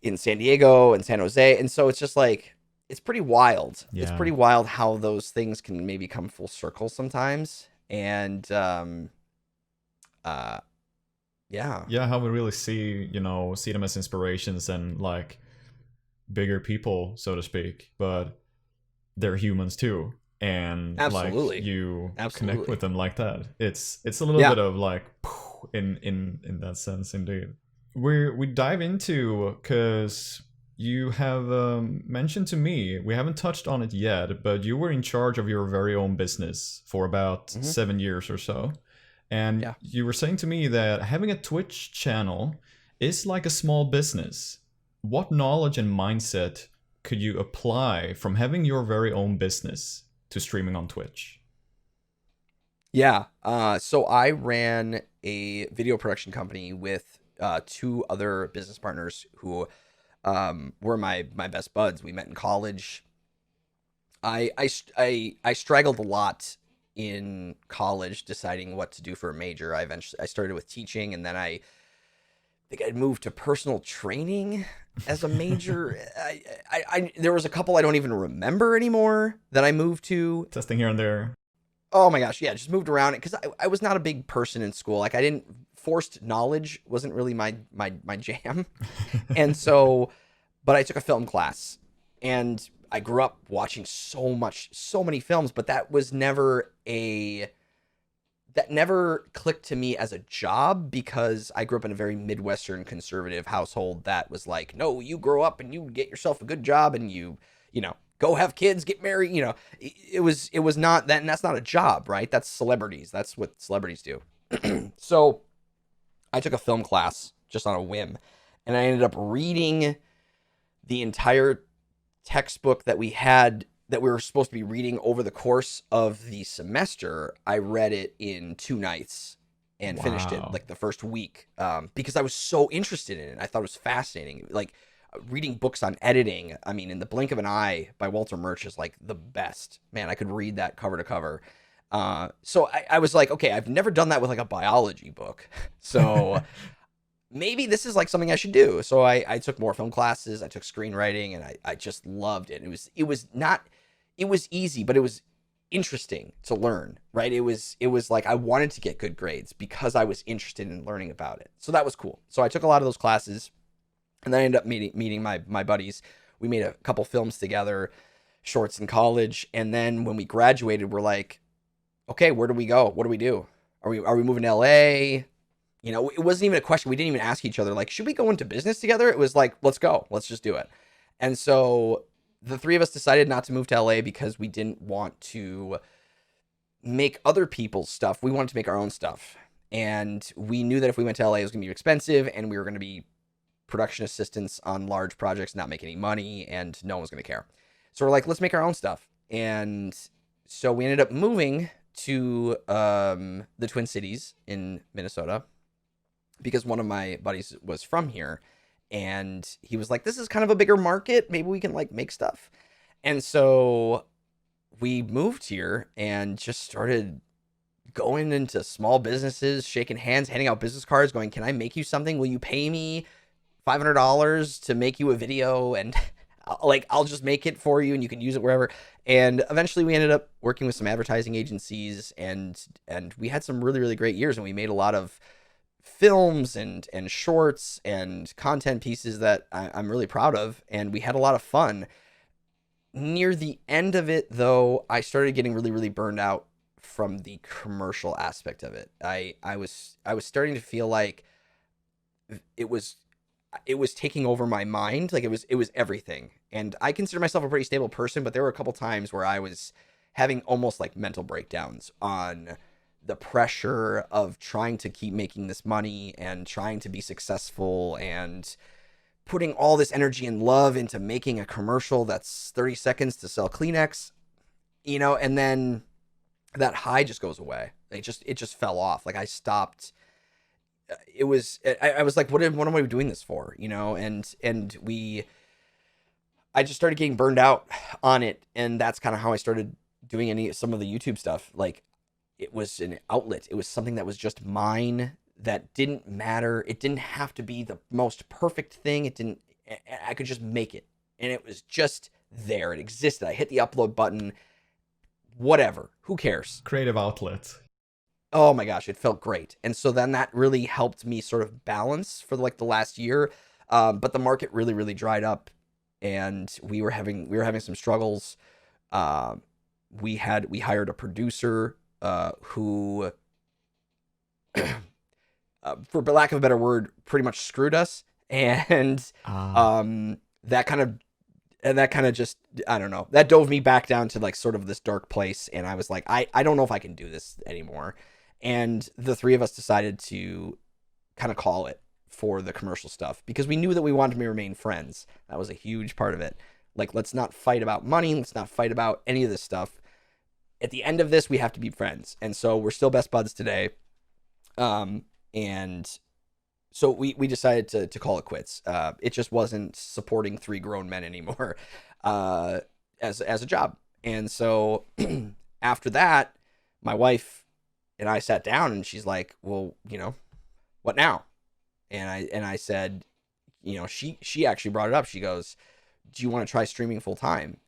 Speaker 5: in San Diego and San Jose, and so it's just like it's pretty wild.
Speaker 2: Yeah.
Speaker 5: It's pretty wild how those things can maybe come full circle sometimes, and yeah,
Speaker 2: how we really see them as inspirations and like bigger people, so to speak, but they're humans too, and
Speaker 5: absolutely,
Speaker 2: like you
Speaker 5: absolutely
Speaker 2: connect with them like that. It's a little bit of like in that sense. Indeed, we dive into, because you have mentioned to me, we haven't touched on it yet, but you were in charge of your very own business for about 7 years or so. And you were saying to me that having a Twitch channel is like a small business. What knowledge and mindset could you apply from having your very own business to streaming on Twitch?
Speaker 5: Yeah. So I ran a video production company with 2 other business partners who were my best buds. We met in college. I struggled a lot in college deciding what to do for a major. I started with teaching, and then I think I'd moved to personal training as a major. I there was a couple I don't even remember anymore that I moved to.
Speaker 2: Testing here and there.
Speaker 5: Oh my gosh, yeah, just moved around because I was not a big person in school. Like I didn't forced knowledge wasn't really my jam. And so, but I took a film class, and I grew up watching so many films, but that never clicked to me as a job because I grew up in a very Midwestern conservative household that was like, no, you grow up and you get yourself a good job and you know, go have kids, get married, you know. It was not that, and that's not a job, right? That's celebrities. That's what celebrities do. So I took a film class just on a whim, and I ended up reading the entire textbook that we were supposed to be reading over the course of the semester. I read it in 2 nights and finished it like the first week because I was so interested in it. I thought it was fascinating. Like reading books on editing, I mean, In the Blink of an Eye by Walter Murch is like the best. Man, I could read that cover to cover. So I was like, okay, I've never done that with like a biology book. So maybe this is like something I should do. So I took more film classes. I took screenwriting, and I just loved it. It was easy, but it was interesting to learn, right? It was like I wanted to get good grades because I was interested in learning about it. So that was cool. So I took a lot of those classes, and then I ended up meeting my buddies. We made a couple films together, shorts in college. And then when we graduated, we're like, okay, where do we go? What do we do? Are we moving to LA? You know, it wasn't even a question. We didn't even ask each other, like, should we go into business together? It was like, let's go. Let's just do it. And so the 3 of us decided not to move to LA because we didn't want to make other people's stuff. We wanted to make our own stuff. And we knew that if we went to LA, it was going to be expensive, and we were going to be production assistants on large projects, not make any money, and no one was going to care. So we're like, let's make our own stuff. And so we ended up moving to the Twin Cities in Minnesota because one of my buddies was from here, and he was like, this is kind of a bigger market. Maybe we can like make stuff. And so we moved here and just started going into small businesses, shaking hands, handing out business cards, going, can I make you something? Will you pay me $500 to make you a video? And like, I'll just make it for you and you can use it wherever. And eventually we ended up working with some advertising agencies, and we had some really, really great years, and we made a lot of films and shorts and content pieces that I'm really proud of. And we had a lot of fun. Near the end of it, though, I started getting really, really burned out from the commercial aspect of it. I was starting to feel like it was taking over my mind. Like it was everything. And I consider myself a pretty stable person, but there were a couple times where I was having almost like mental breakdowns on the pressure of trying to keep making this money and trying to be successful and putting all this energy and love into making a commercial that's 30 seconds to sell Kleenex, you know, and then that high just goes away. It just fell off. Like I stopped. I was like, what am I doing this for? You know? I just started getting burned out on it. And that's kind of how I started doing some of the YouTube stuff. Like it was an outlet. It was something that was just mine, that didn't matter. It didn't have to be the most perfect thing. I could just make it. And it was just there. It existed. I hit the upload button, whatever, who cares?
Speaker 2: Creative outlet.
Speaker 5: Oh my gosh, it felt great. And so then that really helped me sort of balance for like the last year. But the market really, really dried up, and we were having some struggles. We hired a producer who, for lack of a better word, pretty much screwed us. And that kind of just, I don't know, that dove me back down to like sort of this dark place. And I was like, I don't know if I can do this anymore. And the three of us decided to kind of call it for the commercial stuff, because we knew that we wanted to remain friends. That was a huge part of it. Like, let's not fight about money. Let's not fight about any of this stuff. At the end of this, we have to be friends. And so we're still best buds today. And so we decided to call it quits. It just wasn't supporting three grown men anymore as a job. And so after that, my wife and I sat down, and she's like, well, what now? And I said, she actually brought it up. She goes, do you want to try streaming full time?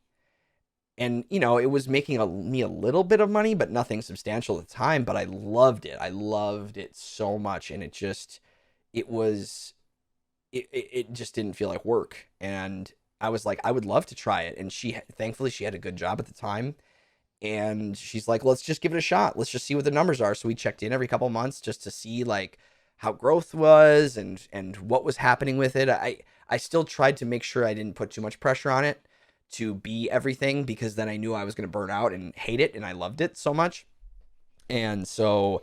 Speaker 5: And, it was making me a little bit of money, but nothing substantial at the time. But I loved it. I loved it so much. And it just didn't feel like work. And I was like, I would love to try it. And thankfully, she had a good job at the time. And she's like, let's just give it a shot. Let's just see what the numbers are. So we checked in every couple of months just to see like how growth was and what was happening with it. I still tried to make sure I didn't put too much pressure on it to be everything, because then I knew I was going to burn out and hate it. And I loved it so much. And so,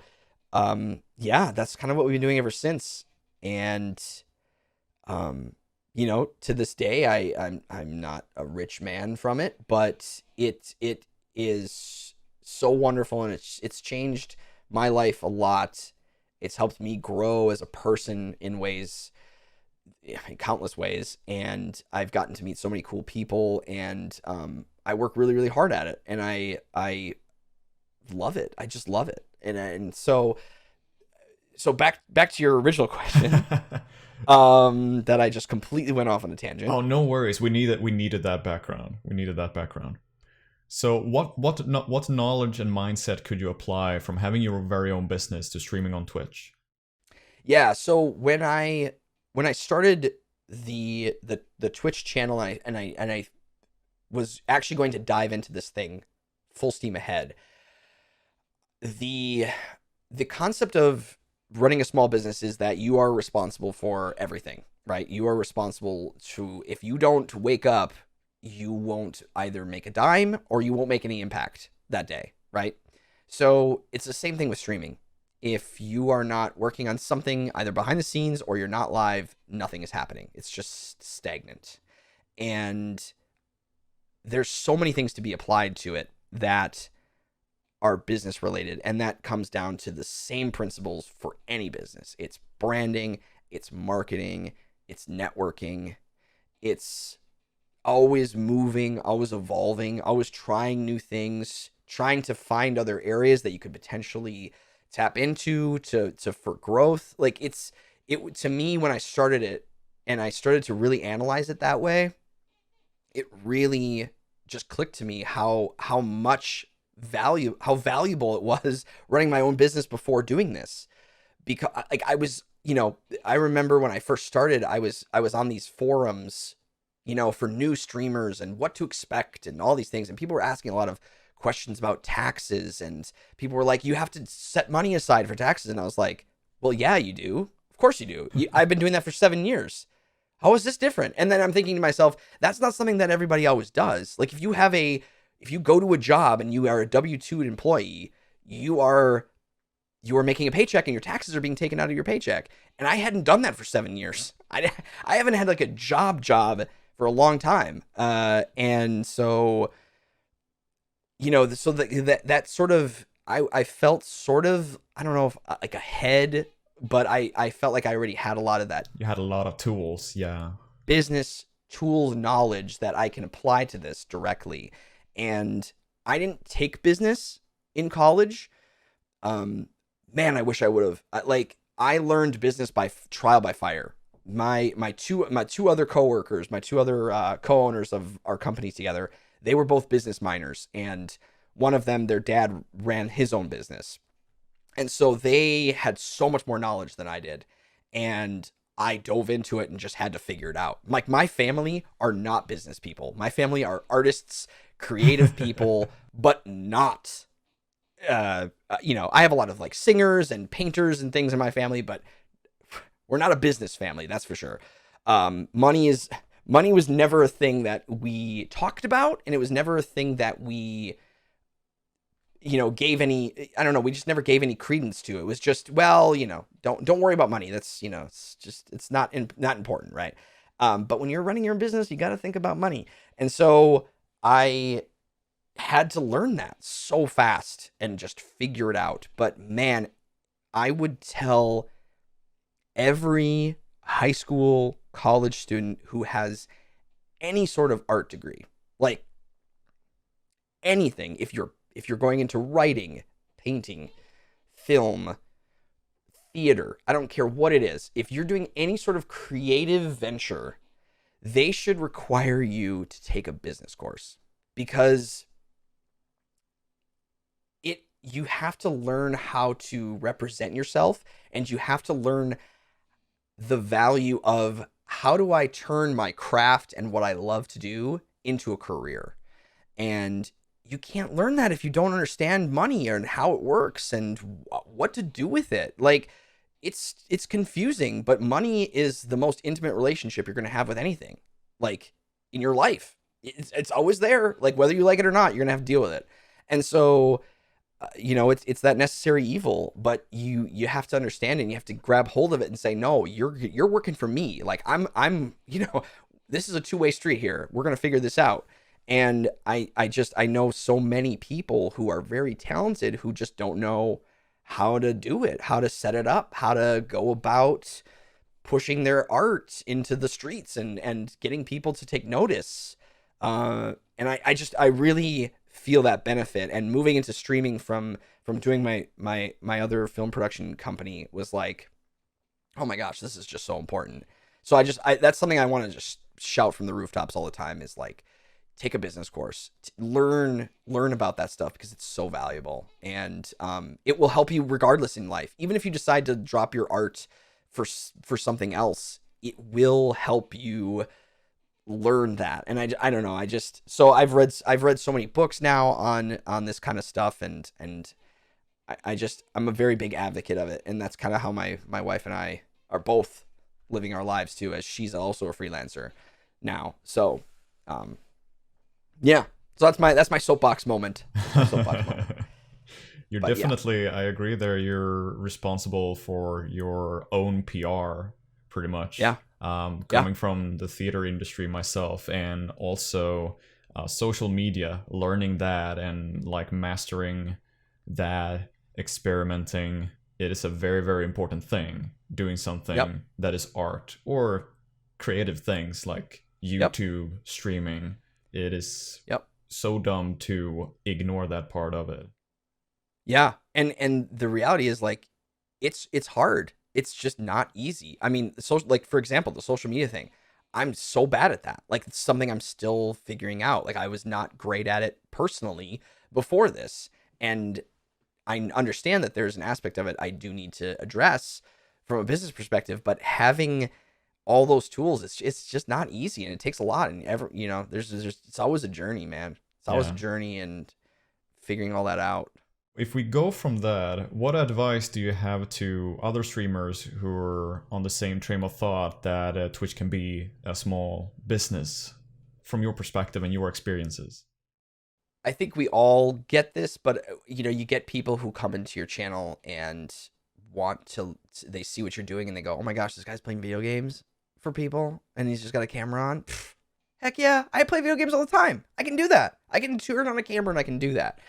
Speaker 5: that's kind of what we've been doing ever since. And, to this day, I'm not a rich man from it, but it is so wonderful. And it's changed my life a lot. It's helped me grow as a person in countless ways. And I've gotten to meet so many cool people, and I work really, really hard at it. And I love it. I just love it. And so back to your original question, that I just completely went off on a tangent.
Speaker 2: Oh, no worries. We needed that background. So what knowledge and mindset could you apply from having your very own business to streaming on Twitch?
Speaker 5: Yeah, so when I started the Twitch channel, and I was actually going to dive into this thing full steam ahead, the concept of running a small business is that you are responsible for everything, right? You are responsible to, if you don't wake up, you won't either make a dime or you won't make any impact that day, right? So it's the same thing with streaming. If you are not working on something either behind the scenes or you're not live, nothing is happening. It's just stagnant. And there's so many things to be applied to it that are business related. And that comes down to the same principles for any business. It's branding, it's marketing, it's networking, it's always moving, always evolving, always trying new things, trying to find other areas that you could potentially tap into to for growth. Like it to me, when I started it and I started to really analyze it that way, it really just clicked to me how valuable it was running my own business before doing this. Because like I remember when I first started, I was on these forums, for new streamers and what to expect and all these things. And people were asking a lot of questions about taxes, and people were like, you have to set money aside for taxes. And I was like, well, yeah, you do. Of course you do. I've been doing that for 7 years. How is this different? And then I'm thinking to myself, that's not something that everybody always does. Like if you go to a job and you are a W-2 employee, you are making a paycheck and your taxes are being taken out of your paycheck. And I hadn't done that for 7 years. I haven't had like a job for a long time. And so, that sort of, I felt sort of, I don't know if like ahead, but I felt like I already had a lot of that.
Speaker 2: You had a lot of tools. Yeah.
Speaker 5: Business tools knowledge that I can apply to this directly. And I didn't take business in college. Man, I wish I would have. I learned business by trial by fire. My two other coworkers, my two other co-owners of our company together, they were both business minors, and one of them, their dad ran his own business. And so they had so much more knowledge than I did. And I dove into it and just had to figure it out. Like my family are not business people. My family are artists, creative people, but not, I have a lot of like singers and painters and things in my family, but we're not a business family. That's for sure. Money is money was never a thing that we talked about, and it was never a thing that we, gave any, I don't know, we just never gave any credence to. It was just, well, don't worry about money. That's, it's not important, right? But when you're running your own business, you got to think about money. And so I had to learn that so fast and just figure it out. But man, I would tell every high school, college student who has any sort of art degree, like anything, if you're going into writing, painting, film, theater, I don't care what it is, if you're doing any sort of creative venture, they should require you to take a business course, because you have to learn how to represent yourself, and you have to learn the value of, how do I turn my craft and what I love to do into a career? And you can't learn that if you don't understand money and how it works and what to do with it. Like, it's confusing, but money is the most intimate relationship you're going to have with anything, like, in your life. It's always there. Like, whether you like it or not, you're going to have to deal with it. And so, it's that necessary evil, but you have to understand it, and you have to grab hold of it and say, no, you're working for me. Like, I'm this is a two-way street here. We're going to figure this out. And I know so many people who are very talented who just don't know how to do it, how to set it up, how to go about pushing their art into the streets and getting people to take notice. And I really feel that benefit. And moving into streaming from doing my other film production company was like, oh my gosh, this is just so important. So that's something I want to just shout from the rooftops all the time, is like, take a business course, learn about that stuff, because it's so valuable, and it will help you regardless in life. Even if you decide to drop your art for something else, it will help you learn that. And I don't know, so I've read so many books now on this kind of stuff, and I'm a very big advocate of it. And that's kind of how my wife and I are both living our lives too, as she's also a freelancer now. So yeah, so that's my soapbox moment.
Speaker 2: You're
Speaker 5: But
Speaker 2: definitely, I agree there, you're responsible for your own PR pretty much.
Speaker 5: Yeah.
Speaker 2: Coming from the theater industry myself, and also social media, learning that and like mastering that, experimenting, it is a very, very important thing. Doing something that is art or creative things like YouTube streaming, it is so dumb to ignore that part of it.
Speaker 5: Yeah, and the reality is, like, it's hard. It's just not easy. I mean, like, for example, the social media thing, I'm so bad at that. Like, it's something I'm still figuring out. Like, I was not great at it personally before this, and I understand that there's an aspect of it I do need to address from a business perspective. But having all those tools, it's just not easy, and it takes a lot. And there's it's always a journey, man. It's always a journey, and figuring all that out.
Speaker 2: If we go from that, what advice do you have to other streamers who are on the same train of thought that Twitch can be a small business, from your perspective and your experiences?
Speaker 5: I think we all get this, but you get people who come into your channel and they see what you're doing and they go, oh my gosh, this guy's playing video games for people and he's just got a camera on. Pfft, heck yeah, I play video games all the time. I can do that. I can turn on a camera and I can do that.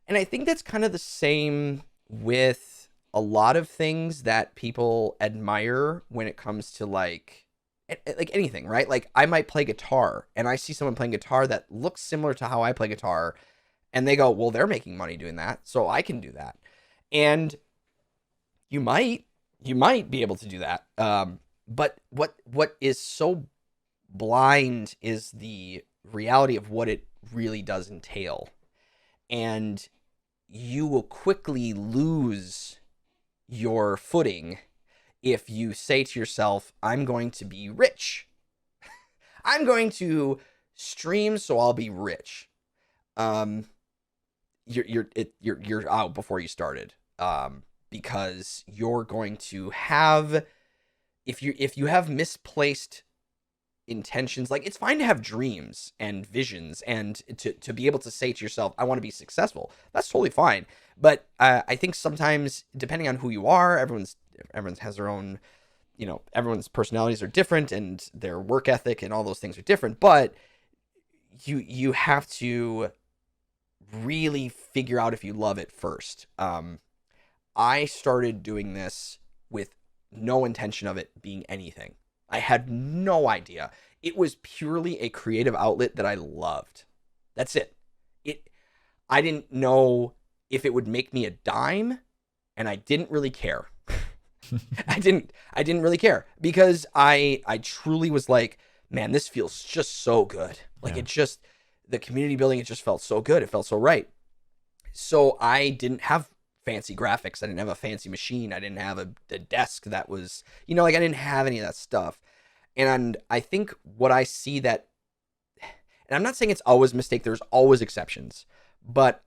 Speaker 5: And I think that's kind of the same with a lot of things that people admire when it comes to like anything, right? Like, I might play guitar and I see someone playing guitar that looks similar to how I play guitar, and they go, well, they're making money doing that, so I can do that. And you might be able to do that. But what is so blind is the reality of what it really does entail. And you will quickly lose your footing if you say to yourself, I'm going to be rich. I'm going to stream so I'll be rich. You're out before you started. Because you're going to have, if you have misplaced intentions. Like, it's fine to have dreams and visions and to be able to say to yourself, I want to be successful. That's totally fine. But I think sometimes, depending on who you are, everyone's has their own, everyone's personalities are different and their work ethic and all those things are different. But you have to really figure out if you love it first. I started doing this with no intention of it being anything. I had no idea. It was purely a creative outlet that I loved. That's it. I didn't know if it would make me a dime, and I didn't really care. I didn't really care because I truly was like, man, this feels just so good. Like, the community building, it just felt so good. It felt so right. So I didn't have fancy graphics. I didn't have a fancy machine. I didn't have a desk that was, I didn't have any of that stuff. And I think what I see that, and I'm not saying it's always a mistake, there's always exceptions, but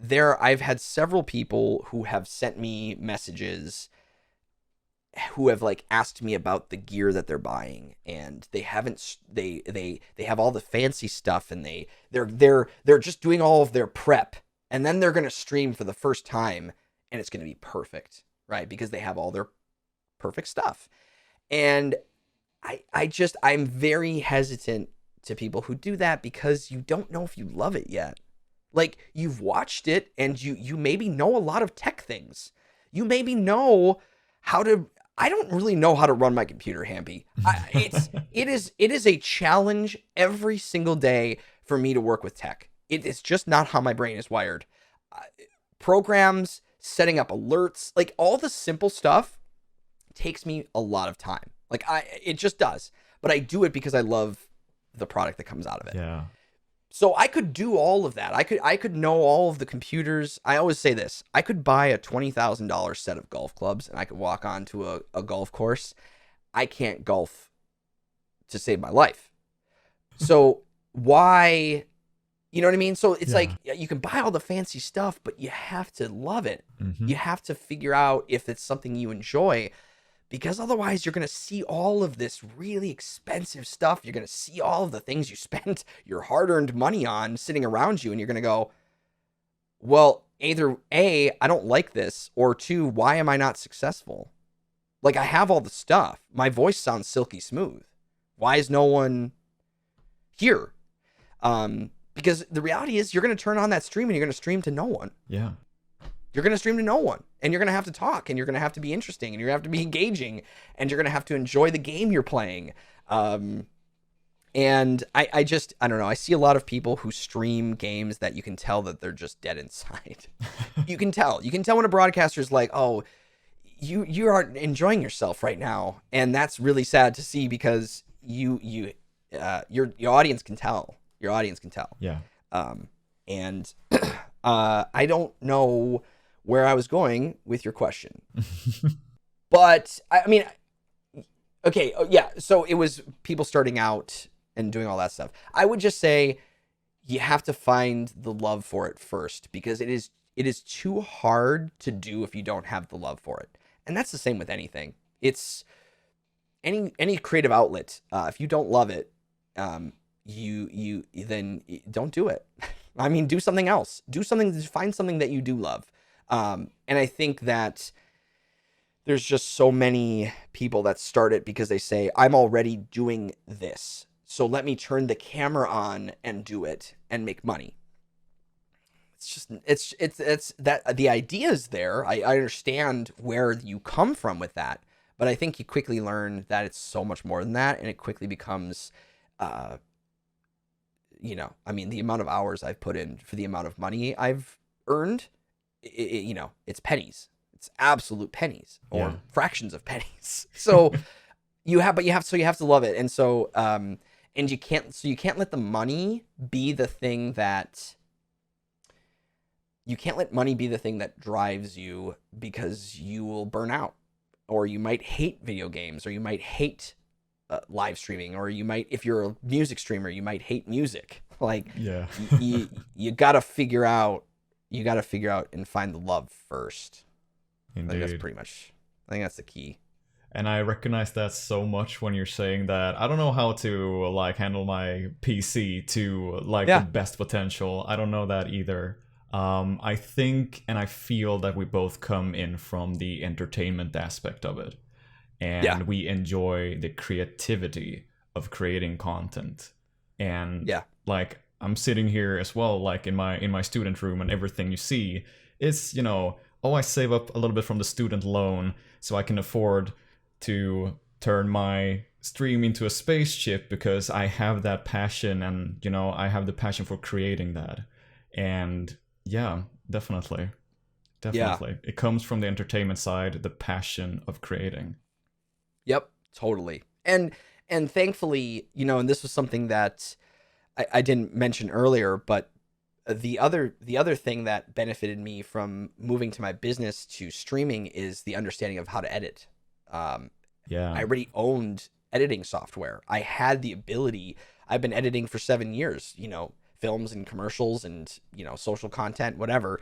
Speaker 5: I've had several people who have sent me messages who have like asked me about the gear that they're buying, and they haven't, they have all the fancy stuff, and they're just doing all of their prep, and then they're going to stream for the first time, and it's going to be perfect, right? Because they have all their perfect stuff. And I'm very hesitant to people who do that because you don't know if you love it yet. Like, you've watched it and you maybe know a lot of tech things. You maybe know I don't really know how to run my computer, Hampy. It is a challenge every single day for me to work with tech. It is just not how my brain is wired. Programs, setting up alerts, like all the simple stuff takes me a lot of time. Like, it just does. But I do it because I love the product that comes out of it.
Speaker 2: Yeah.
Speaker 5: So I could do all of that. I could know all of the computers. I always say this. I could buy a $20,000 set of golf clubs and I could walk onto a golf course. I can't golf to save my life. So why, you know what I mean? So it's like, you can buy all the fancy stuff, but you have to love it.
Speaker 2: Mm-hmm.
Speaker 5: You have to figure out if it's something you enjoy, because otherwise you're going to see all of this really expensive stuff. You're going to see all of the things you spent your hard-earned money on sitting around you, and you're going to go, well, either A, I don't like this, or two, why am I not successful? Like, I have all the stuff. My voice sounds silky smooth. Why is no one here? Because the reality is you're going to turn on that stream and you're going to stream to no one.
Speaker 2: Yeah.
Speaker 5: You're going to stream to no one, and you're going to have to talk, and you're going to have to be interesting, and you're going to have to be engaging, and you're going to have to enjoy the game you're playing. And I don't know. I see a lot of people who stream games that you can tell that they're just dead inside. You can tell when a broadcaster's like, oh, you aren't enjoying yourself right now. And that's really sad to see, because your audience can tell. Your audience can tell.
Speaker 2: Yeah.
Speaker 5: And I don't know where I was going with your question. But I mean, okay, yeah, so it was people starting out and doing all that stuff. I would just say you have to find the love for it first, because it is too hard to do if you don't have the love for it. And that's the same with anything. It's any creative outlet. If you don't love it, you then don't do it. I mean, do something else. Find something that you do love. And I think that there's just so many people that start it because they say, I'm already doing this, so let me turn the camera on and do it and make money. It's that the idea is there. I understand where you come from with that, but I think you quickly learn that it's so much more than that, and it quickly becomes, I mean, the amount of hours I've put in for the amount of money I've earned, it's pennies. It's absolute pennies, or fractions of pennies. So you have to love it. And so, and you can't let the money be the thing that, drives you, because you will burn out, or you might hate video games, or you might hate live streaming, or you might, if you're a music streamer, you might hate music. Like, you gotta figure out and find the love first.
Speaker 2: Indeed.
Speaker 5: I think that's the key.
Speaker 2: And I recognize that so much when you're saying that I don't know how to like handle my PC to like the best potential. I don't know that either. I think and I feel that we both come in from the entertainment aspect of it. And we enjoy the creativity of creating content. And like I'm sitting here as well, like in my student room, and everything you see is, you know, I save up a little bit from the student loan so I can afford to turn my stream into a spaceship because I have that passion, and you know, I have the passion for creating that. And yeah, definitely it comes from the entertainment side, the passion of creating.
Speaker 5: Yep, totally. And thankfully, you know, and this was something that I didn't mention earlier, but the other thing that benefited me from moving to my business to streaming is the understanding of how to edit. I already owned editing software. I had the ability. I've been editing for 7 years, you know, films and commercials and, you know, social content, whatever.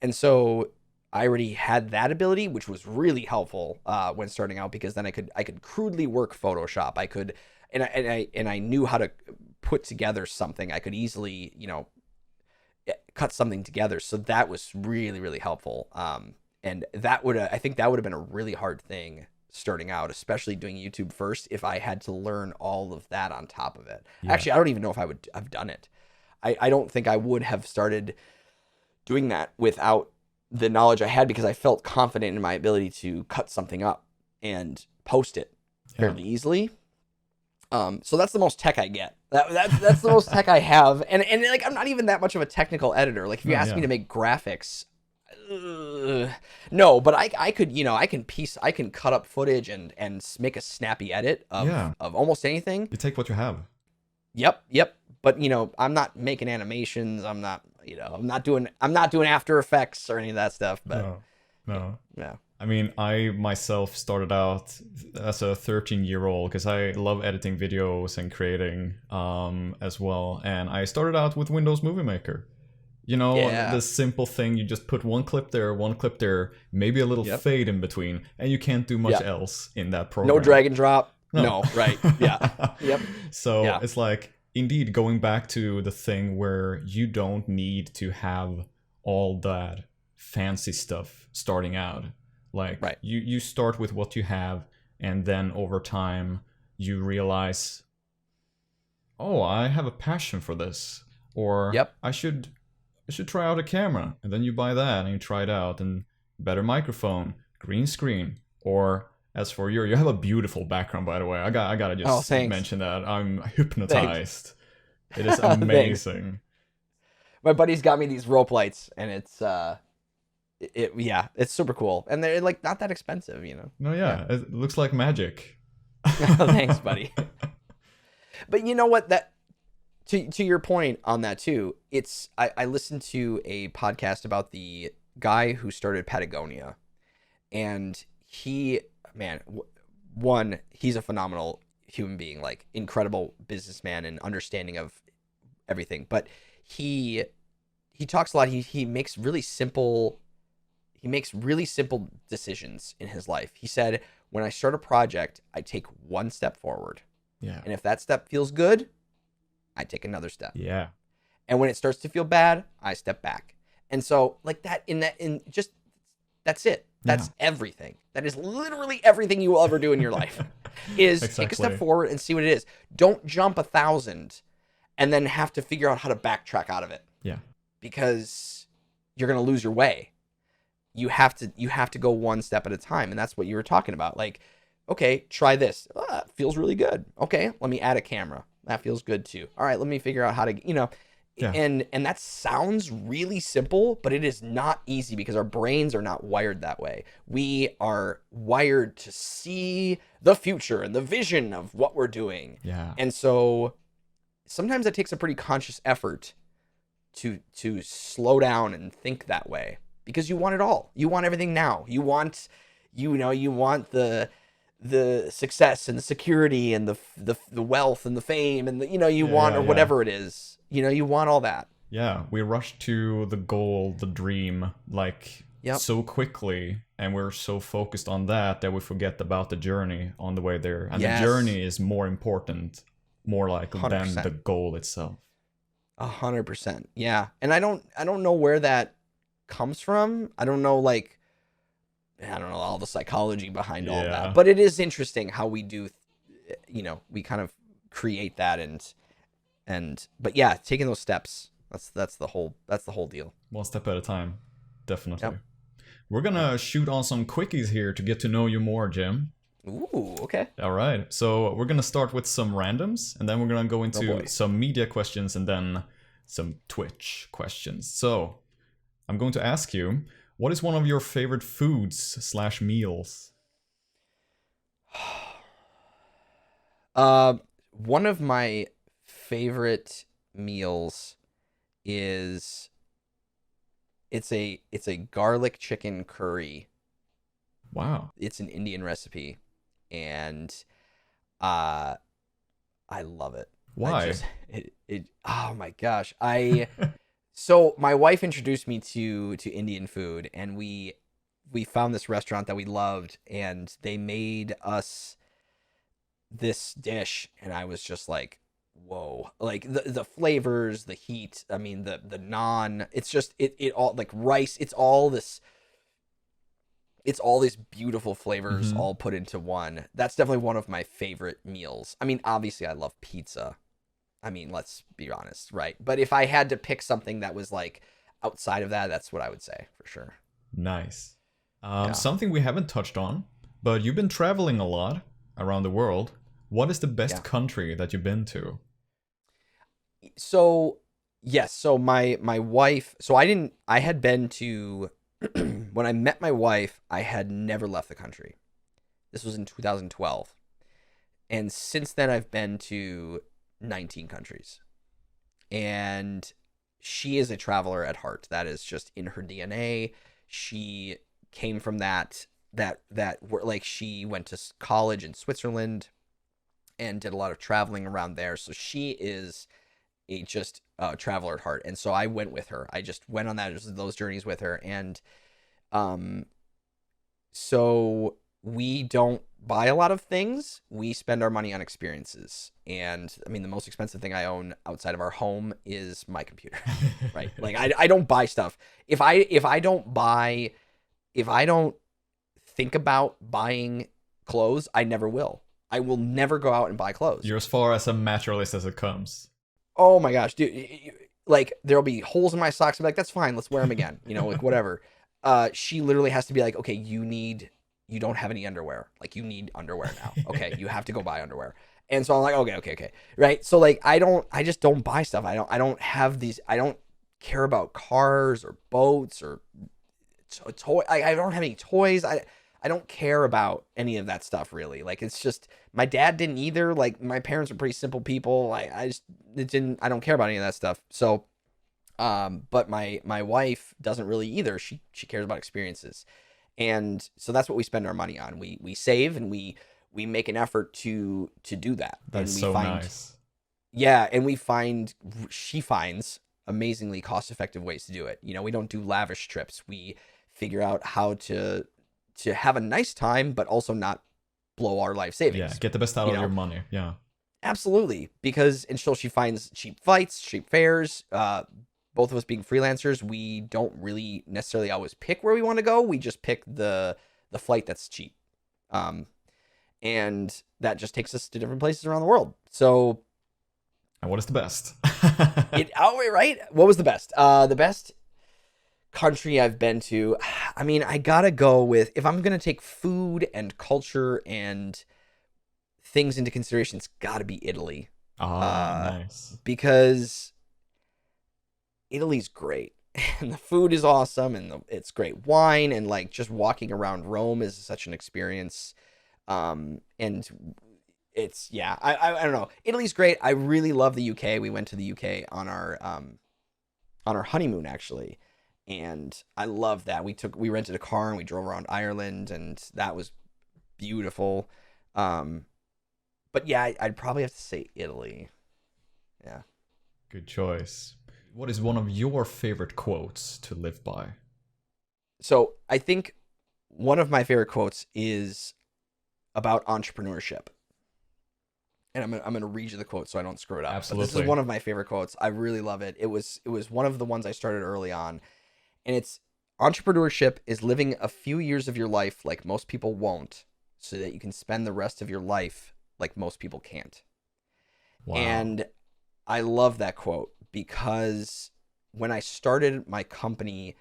Speaker 5: And so I already had that ability, which was really helpful when starting out, because then I could crudely work Photoshop. I could, and I knew how to put together something. I could easily, you know, cut something together. So that was really, really helpful. And that would, I think that would have been a really hard thing starting out, especially doing YouTube first, if I had to learn all of that on top of it. Actually, I don't even know if I would have done it. I don't think I would have started doing that without the knowledge I had, because I felt confident in my ability to cut something up and post it fairly easily. So that's the most tech I get. That's the most tech I have. And like, I'm not even that much of a technical editor. Like if you ask me to make graphics, no, but I could, you know, I can cut up footage and make a snappy edit of almost anything.
Speaker 2: You take what you have.
Speaker 5: Yep. But you know, I'm not making animations. I'm not doing After Effects or any of that stuff. But
Speaker 2: no. I mean, I myself started out as a 13-year-old because I love editing videos and creating as well. And I started out with Windows Movie Maker. You know, the simple thing, you just put one clip there, maybe a little fade in between, and you can't do much else in that program.
Speaker 5: No drag and drop. No, right. Yeah. Yep.
Speaker 2: So it's like, indeed, going back to the thing where you don't need to have all that fancy stuff starting out. Like, you start with what you have, and then over time, you realize, oh, I have a passion for this. Or I should try out a camera. And then you buy that, and you try it out, and better microphone, green screen. Or, as for you have a beautiful background, by the way. I gotta just mention that. I'm hypnotized. It is amazing.
Speaker 5: My buddy's got me these rope lights, and it's it's super cool, and they're like not that expensive, you know.
Speaker 2: No, it looks like magic.
Speaker 5: Thanks, buddy. But you know what? That to your point on that too. It's I listened to a podcast about the guy who started Patagonia, and he's a phenomenal human being, like incredible businessman and understanding of everything. But he talks a lot. He makes really simple decisions in his life. He said, when I start a project, I take one step forward.
Speaker 2: Yeah.
Speaker 5: And if that step feels good, I take another step.
Speaker 2: Yeah.
Speaker 5: And when it starts to feel bad, I step back. And so like that's it. That's everything. That is literally everything you will ever do in your life is take a step forward and see what it is. Don't jump 1,000 and then have to figure out how to backtrack out of it.
Speaker 2: Yeah.
Speaker 5: Because you're going to lose your way. You have to go one step at a time. And that's what you were talking about. Like, okay, try this. It feels really good. Okay, let me add a camera. That feels good too. All right, let me figure out how to, you know, and that sounds really simple, but it is not easy because our brains are not wired that way. We are wired to see the future and the vision of what we're doing.
Speaker 2: Yeah.
Speaker 5: And so sometimes it takes a pretty conscious effort to slow down and think that way, because you want it all. You want everything now. You want the success and the security and the wealth and the fame and whatever it is. You know, you want all that.
Speaker 2: Yeah, we rush to the goal, the dream, like so quickly, and we're so focused on that we forget about the journey on the way there. And
Speaker 5: Yes.
Speaker 2: the journey is more important, more like
Speaker 5: 100%.
Speaker 2: than the goal itself.
Speaker 5: 100%. Yeah. And I don't know where that comes from. I don't know, like, I don't know all the psychology behind all that, but it is interesting how we do, we kind of create that but yeah, taking those steps, that's the whole deal.
Speaker 2: One step at a time. Definitely.
Speaker 5: Yep.
Speaker 2: We're gonna shoot on some quickies here to get to know you more, Jim.
Speaker 5: Ooh, okay.
Speaker 2: All right. So we're gonna start with some randoms, and then we're gonna go into some media questions, and then some Twitch questions. So I'm going to ask you, what is one of your favorite foods/meals?
Speaker 5: One of my favorite meals is it's a garlic chicken curry.
Speaker 2: Wow.
Speaker 5: It's an Indian recipe, and I love it.
Speaker 2: Why?
Speaker 5: Oh my gosh. So my wife introduced me to Indian food, and we found this restaurant that we loved, and they made us this dish, and I was just like, whoa. Like the flavors, the heat, I mean the naan, it's just it all, like rice, it's all these beautiful flavors all put into one. That's definitely one of my favorite meals. I mean, obviously I love pizza. I mean, let's be honest, right? But if I had to pick something that was like outside of that, that's what I would say for sure.
Speaker 2: Nice. Something we haven't touched on, but you've been traveling a lot around the world. What is the best country that you've been to?
Speaker 5: So, yes. So my wife, I had been to, when I met my wife, I had never left the country. This was in 2012. And since then I've been to 19 countries. And she is a traveler at heart. That is just in her DNA. She came from that like she went to college in Switzerland and did a lot of traveling around there. So she is a traveler at heart. And so I went with her. I just went on those journeys with her. And so we don't buy a lot of things. We spend our money on experiences. And I mean, the most expensive thing I own outside of our home is my computer, right? Like I don't buy stuff. If I don't think about buying clothes, I never will. I will never go out and buy clothes.
Speaker 2: You're as far as a materialist as it comes.
Speaker 5: Oh my gosh, dude. Like, there'll be holes in my socks. I'm like, that's fine. Let's wear them again. Like, whatever. She literally has to be like, okay, you don't have any underwear. Like, you need underwear now. Okay, you have to go buy underwear. And so I'm like, okay. Right? So, like, I just don't buy stuff. I don't have these, I don't care about cars or boats or toy. I don't have any toys. I don't care about any of that stuff, really. Like, it's just, my dad didn't either. Like, my parents are pretty simple people. I don't care about any of that stuff. So, but my wife doesn't really either. She cares about experiences. And so that's what we spend our money on. We save, and we make an effort to do that.
Speaker 2: That's
Speaker 5: and we
Speaker 2: so
Speaker 5: find,
Speaker 2: nice.
Speaker 5: Yeah. And she finds amazingly cost-effective ways to do it. We don't do lavish trips. We figure out how to have a nice time, but also not blow our life savings.
Speaker 2: Yeah, get the best out of your money. Yeah,
Speaker 5: absolutely. Because until she finds cheap flights, cheap fares, both of us being freelancers, we don't really necessarily always pick where we want to go. We just pick the flight that's cheap, and that just takes us to different places around the world. So,
Speaker 2: and what is the best?
Speaker 5: Right? What was the best? The best country I've been to, I mean, I gotta go with, if I'm gonna take food and culture and things into consideration, it's gotta be Italy.
Speaker 2: Nice.
Speaker 5: Because Italy's great, and the food is awesome, and it's great wine, and like just walking around Rome is such an experience. And it's, yeah, I don't know. Italy's great. I really love the UK. We went to the UK on our honeymoon, actually. And I love that. We rented a car and we drove around Ireland, and that was beautiful. But yeah, I'd probably have to say Italy. Yeah.
Speaker 2: Good choice. What is one of your favorite quotes to live by?
Speaker 5: So I think one of my favorite quotes is about entrepreneurship. And I'm gonna read you the quote so I don't screw it up.
Speaker 2: Absolutely.
Speaker 5: But this is one of my favorite quotes. I really love it. It was one of the ones I started early on, and it's entrepreneurship is living a few years of your life like most people won't, so that you can spend the rest of your life like most people can't.
Speaker 2: Wow.
Speaker 5: And I love that quote because when I started my company,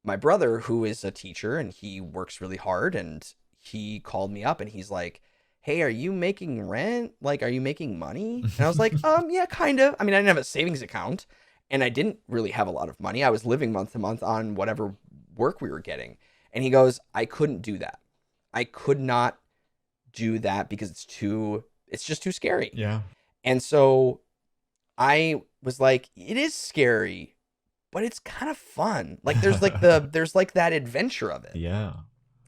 Speaker 5: my brother, who is a teacher and he works really hard, and he called me up and he's like, hey, are you making rent? Like, are you making money? And I was like, yeah, kind of. I mean, I didn't have a savings account and I didn't really have a lot of money. I was living month to month on whatever work we were getting. And he goes, I couldn't do that. I could not do that because it's just too scary.
Speaker 2: Yeah.
Speaker 5: And so I was like, it is scary, but it's kind of fun. Like there's like that adventure of it.
Speaker 2: Yeah.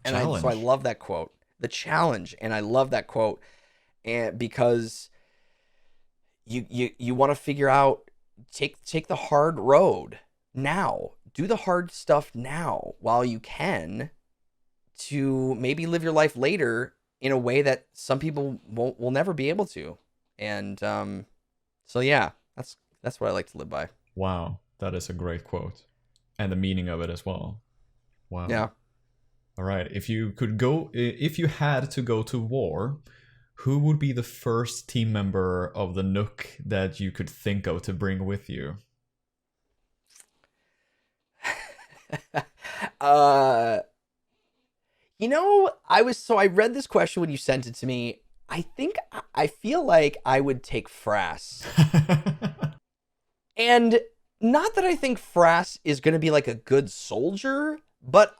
Speaker 5: And so I love that quote. The challenge, and I love that quote, and because you want to figure out, take the hard road now, do the hard stuff now while you can, to maybe live your life later in a way that some people will never be able to, and so yeah, that's what I like to live by.
Speaker 2: Wow, that is a great quote, and the meaning of it as well. Wow.
Speaker 5: Yeah.
Speaker 2: All right, if you had to go to war, who would be the first team member of the Nook that you could think of to bring with you?
Speaker 5: I read this question when you sent it to me. I feel like I would take Frass. And not that I think Frass is going to be like a good soldier, but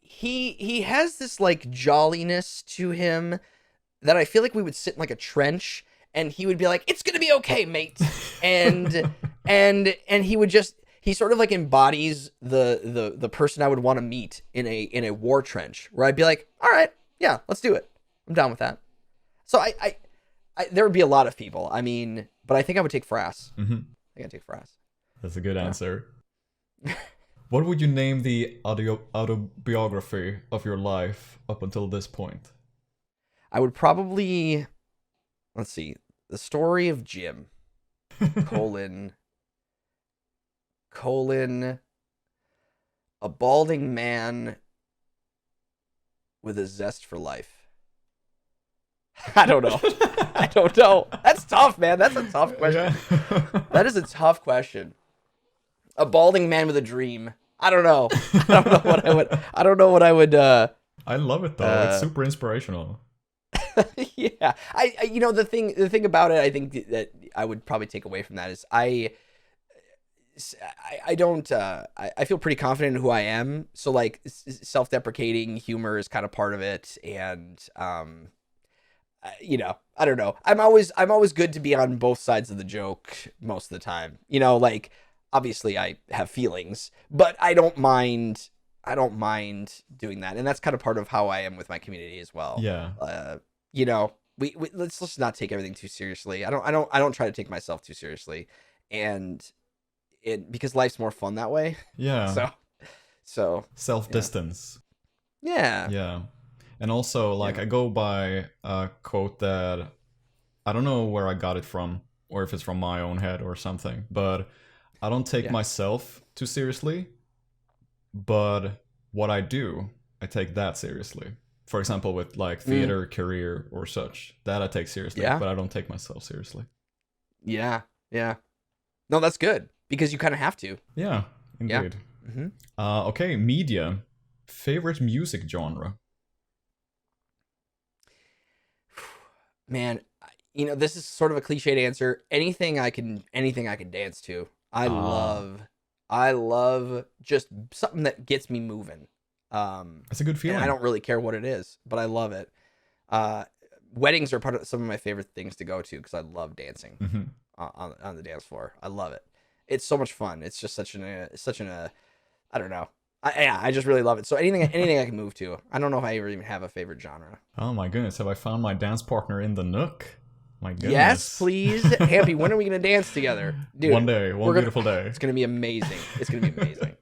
Speaker 5: he has this like jolliness to him that I feel like we would sit in like a trench and he would be like, it's gonna be okay, mate. And he sort of like embodies the person I would want to meet in a war trench, where I'd be like, all right, yeah, let's do it. I'm down with that. So I there would be a lot of people. I mean, but I think I would take Frass.
Speaker 2: Mm-hmm.
Speaker 5: I think I'd take Frass.
Speaker 2: That's a good answer. What would you name the autobiography of your life up until this point?
Speaker 5: I would probably, let's see, the story of Jim, colon, a balding man with a zest for life. I don't know. That's tough, man. That's a tough question.
Speaker 2: Yeah.
Speaker 5: That is a tough question. A balding man with a dream. I don't know. I don't know what I would.
Speaker 2: I love it though. It's super inspirational.
Speaker 5: Yeah. The thing about it, I think that I would probably take away from that is I feel pretty confident in who I am. So like self-deprecating humor is kind of part of it, and I don't know. I'm always good to be on both sides of the joke most of the time. Like. Obviously I have feelings, but I don't mind doing that. And that's kind of part of how I am with my community as well.
Speaker 2: Yeah.
Speaker 5: We let's just not take everything too seriously. I don't try to take myself too seriously, and because life's more fun that way.
Speaker 2: Yeah.
Speaker 5: So
Speaker 2: self-distance.
Speaker 5: Yeah.
Speaker 2: Yeah. And also I go by a quote that I don't know where I got it from or if it's from my own head or something, but I don't take myself too seriously, but what I do, I take that seriously. For example, with like theater, career, or such, that I take seriously, but I don't take myself seriously.
Speaker 5: Yeah, yeah. No, that's good, because you kind of have to.
Speaker 2: Yeah, indeed.
Speaker 5: Yeah. Mm-hmm.
Speaker 2: Okay, media. Favorite music genre?
Speaker 5: Man, this is sort of a cliched answer. Anything I can dance to. I love just something that gets me moving.
Speaker 2: That's a good feeling.
Speaker 5: I don't really care what it is, but I love it. Weddings are part of some of my favorite things to go to because I love dancing on the dance floor. I love it. It's so much fun. It's just such an I don't know. I just really love it. So anything I can move to. I don't know if I ever even have a favorite genre.
Speaker 2: Oh my goodness, have I found my dance partner in the Nook? My goodness.
Speaker 5: Yes, please. Happy, when are we going to dance together? Dude,
Speaker 2: one day, one beautiful day.
Speaker 5: It's going to be amazing. It's going to be amazing.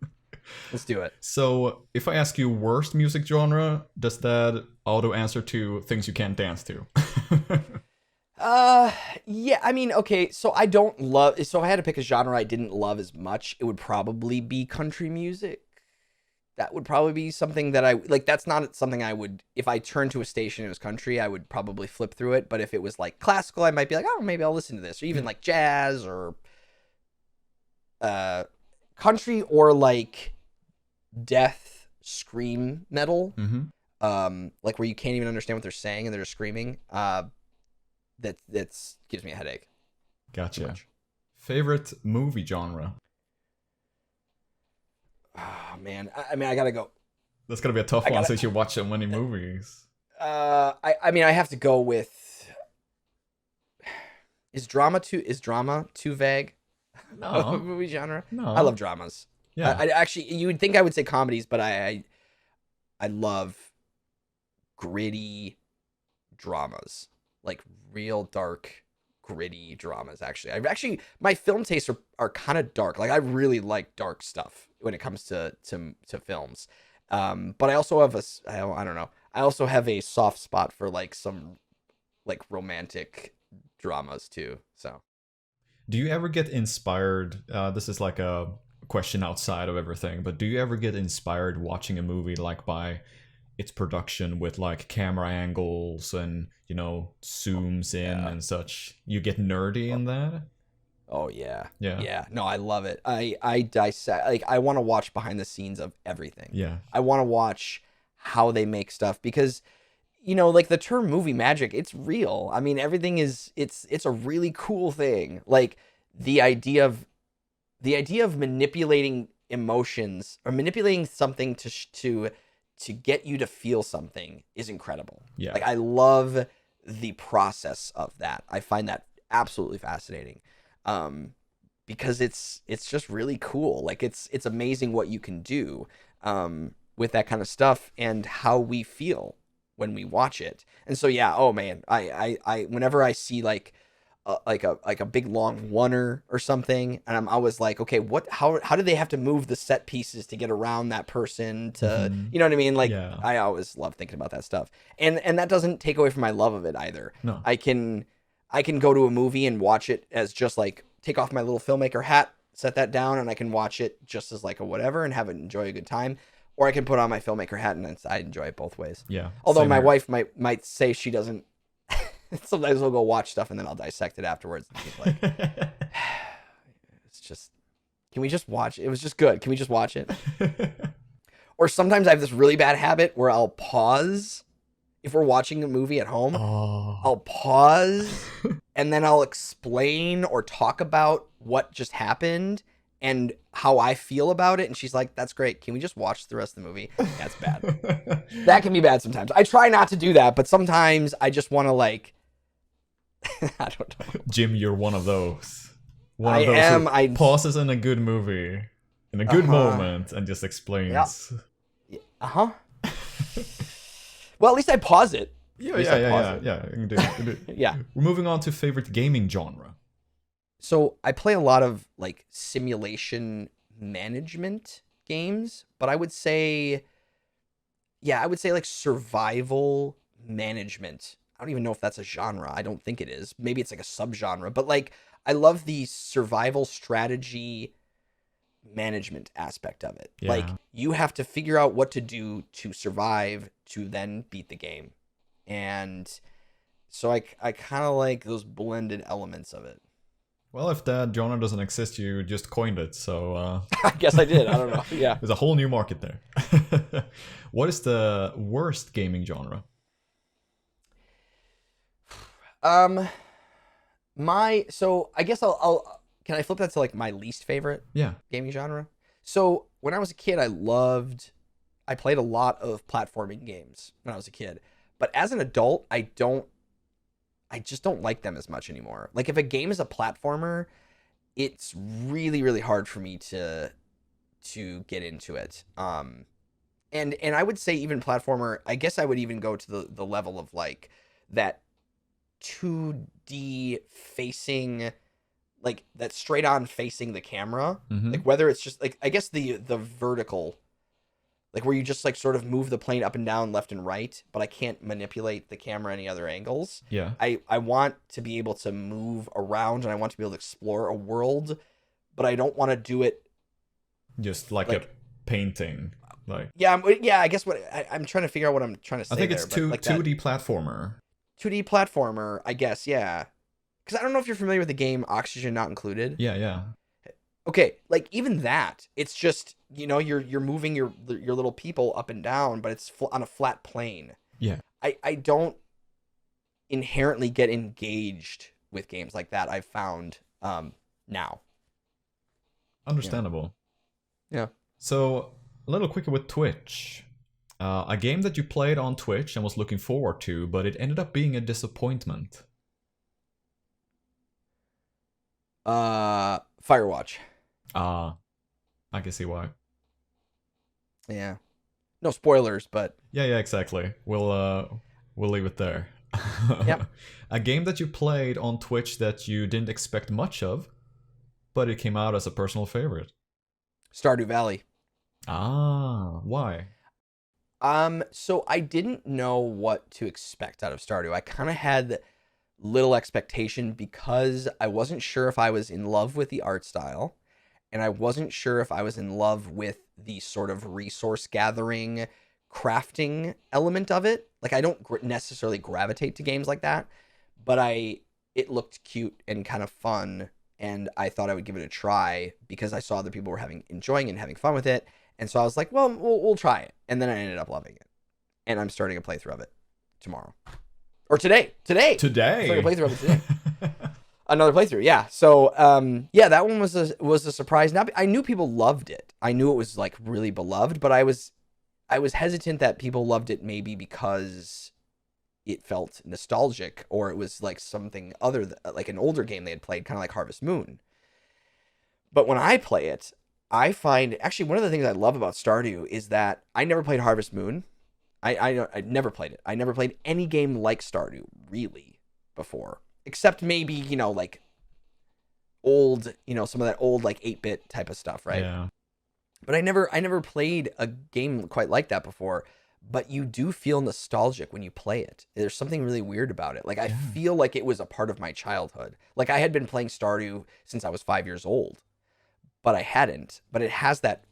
Speaker 5: Let's do it.
Speaker 2: So, if I ask you worst music genre, does that auto answer to things you can't dance to?
Speaker 5: Yeah, I mean, okay, so I don't love, so if I had to pick a genre I didn't love as much, it would probably be country music. That would probably be something that I, like, that's not something I would, if I turned to a station and it was country, I would probably flip through it. But if it was like classical, I might be like, oh, maybe I'll listen to this. Or even like jazz or country or like death scream metal. Like where you can't even understand what they're saying and they're just screaming. That's gives me a headache.
Speaker 2: Gotcha. Favorite movie genre?
Speaker 5: Oh man, I mean, I gotta go.
Speaker 2: That's gonna be a tough one since you watch so many movies.
Speaker 5: I mean, I have to go with. Is drama too vague?
Speaker 2: No.
Speaker 5: Movie genre.
Speaker 2: No.
Speaker 5: I love dramas.
Speaker 2: Yeah.
Speaker 5: I actually, you would think I would say comedies, but I love gritty dramas, like real dark, gritty dramas. Actually, my film tastes are kind of dark. Like I really like dark stuff when it comes to films. But I also have I don't know. I also have a soft spot for like some like romantic dramas too. So,
Speaker 2: do you ever get inspired? This is like a question outside of everything, but do you ever get inspired watching a movie like by its production with like camera angles and zooms in and such? You get nerdy in that?
Speaker 5: Oh yeah.
Speaker 2: Yeah.
Speaker 5: No, I love it. I dissect, like I want to watch behind the scenes of everything.
Speaker 2: Yeah.
Speaker 5: I want to watch how they make stuff because like the term movie magic, it's real. I mean, everything is it's a really cool thing. Like the idea of manipulating emotions or manipulating something to get you to feel something is incredible.
Speaker 2: Yeah.
Speaker 5: Like I love the process of that. I find that absolutely fascinating. Because it's just really cool. Like it's amazing what you can do with that kind of stuff and how we feel when we watch it. And so yeah, oh man, I whenever I see like a big long oneer or something, and I'm always like, okay, how do they have to move the set pieces to get around that person to you know what I mean? Like I always love thinking about that stuff. And that doesn't take away from my love of it either.
Speaker 2: No.
Speaker 5: I can go to a movie and watch it as just like take off my little filmmaker hat, set that down, and I can watch it just as like a whatever and enjoy a good time. Or I can put on my filmmaker hat and I enjoy it both ways.
Speaker 2: Yeah.
Speaker 5: Although my wife might say she doesn't. Sometimes we'll go watch stuff and then I'll dissect it afterwards. And she's like, it's just, can we just watch? It was just good. Can we just watch it? Or sometimes I have this really bad habit where I'll pause. If we're watching a movie at home, I'll pause and then I'll explain or talk about what just happened and how I feel about it. And she's like, that's great. Can we just watch the rest of the movie? That's bad. That can be bad sometimes. I try not to do that, but sometimes I just want to like, I don't know.
Speaker 2: Jim, you're one of those.
Speaker 5: I am.
Speaker 2: I pauses in a good movie, in a good moment, and just explains.
Speaker 5: Yeah. Well, at least I pause it.
Speaker 2: Yeah. You can do it.
Speaker 5: Yeah.
Speaker 2: We're moving on to favorite gaming genre.
Speaker 5: So I play a lot of like simulation management games, but I would say like survival management. I don't even know if that's a genre. I don't think it is. Maybe it's like a subgenre, but like I love the survival strategy management aspect of it.
Speaker 2: Yeah.
Speaker 5: Like you have to figure out what to do to survive to then beat the game. And so I kind of like those blended elements of it.
Speaker 2: Well, if that genre doesn't exist, you just coined it, so...
Speaker 5: I guess I did. I don't know. Yeah.
Speaker 2: There's a whole new market there. What is the worst gaming genre?
Speaker 5: So I guess I'll can I flip that to like my least favorite gaming genre? So when I was a kid, I played a lot of platforming games when I was a kid. But as an adult, I just don't like them as much anymore. Like if a game is a platformer, it's really, really hard for me to get into it. And I would say even platformer, I guess I would even go to the level of like that 2D facing, like that straight on facing the camera.
Speaker 2: Mm-hmm.
Speaker 5: Like whether it's just like, I guess the vertical like where you just like sort of move the plane up and down, left and right, but I can't manipulate the camera any other angles.
Speaker 2: Yeah.
Speaker 5: I want to be able to move around and I want to be able to explore a world, but I don't want to do it
Speaker 2: just like a painting. Like
Speaker 5: yeah, I guess what I'm trying to figure out what I'm trying to say.
Speaker 2: I think it's
Speaker 5: there, like
Speaker 2: 2D platformer.
Speaker 5: 2D platformer, I guess, yeah. Because I don't know if you're familiar with the game Oxygen Not Included.
Speaker 2: Yeah.
Speaker 5: Okay, like even that, it's just, you know, you're moving your little people up and down, but it's on a flat plane.
Speaker 2: Yeah.
Speaker 5: I don't inherently get engaged with games like that, I've found now.
Speaker 2: Understandable.
Speaker 5: Yeah.
Speaker 2: So, a little quicker with Twitch. A game that you played on Twitch and was looking forward to, but it ended up being a disappointment.
Speaker 5: Firewatch.
Speaker 2: I can see why.
Speaker 5: Yeah. No spoilers, but
Speaker 2: Yeah, exactly. We'll leave it there.
Speaker 5: Yep.
Speaker 2: A game that you played on Twitch that you didn't expect much of, but it came out as a personal favorite.
Speaker 5: Stardew Valley.
Speaker 2: Why?
Speaker 5: So I didn't know what to expect out of Stardew. I kind of had little expectation because I wasn't sure if I was in love with the art style, and I wasn't sure if I was in love with the sort of resource gathering, crafting element of it. Like I don't necessarily gravitate to games like that, but it looked cute and kind of fun, and I thought I would give it a try because I saw other people were enjoying and having fun with it. And so I was like, well, we'll try it. And then I ended up loving it. And I'm starting a playthrough of it tomorrow. Or today. Today.
Speaker 2: Starting
Speaker 5: a playthrough of it today. Another playthrough, yeah. So, yeah, that one was a surprise. Now, I knew people loved it. I knew it was like really beloved, but I was hesitant that people loved it maybe because it felt nostalgic or it was like something other than like an older game they had played, kind of like Harvest Moon. But when I play it, I find actually one of the things I love about Stardew is that I never played Harvest Moon. I never played it. I never played any game like Stardew really before, except maybe, you know, like old, you know, some of that old like 8-bit type of stuff, right?
Speaker 2: Yeah.
Speaker 5: But I never played a game quite like that before. But you do feel nostalgic when you play it. There's something really weird about it. Like I feel like it was a part of my childhood. Like I had been playing Stardew since I was 5 years old. But I hadn't. But it has that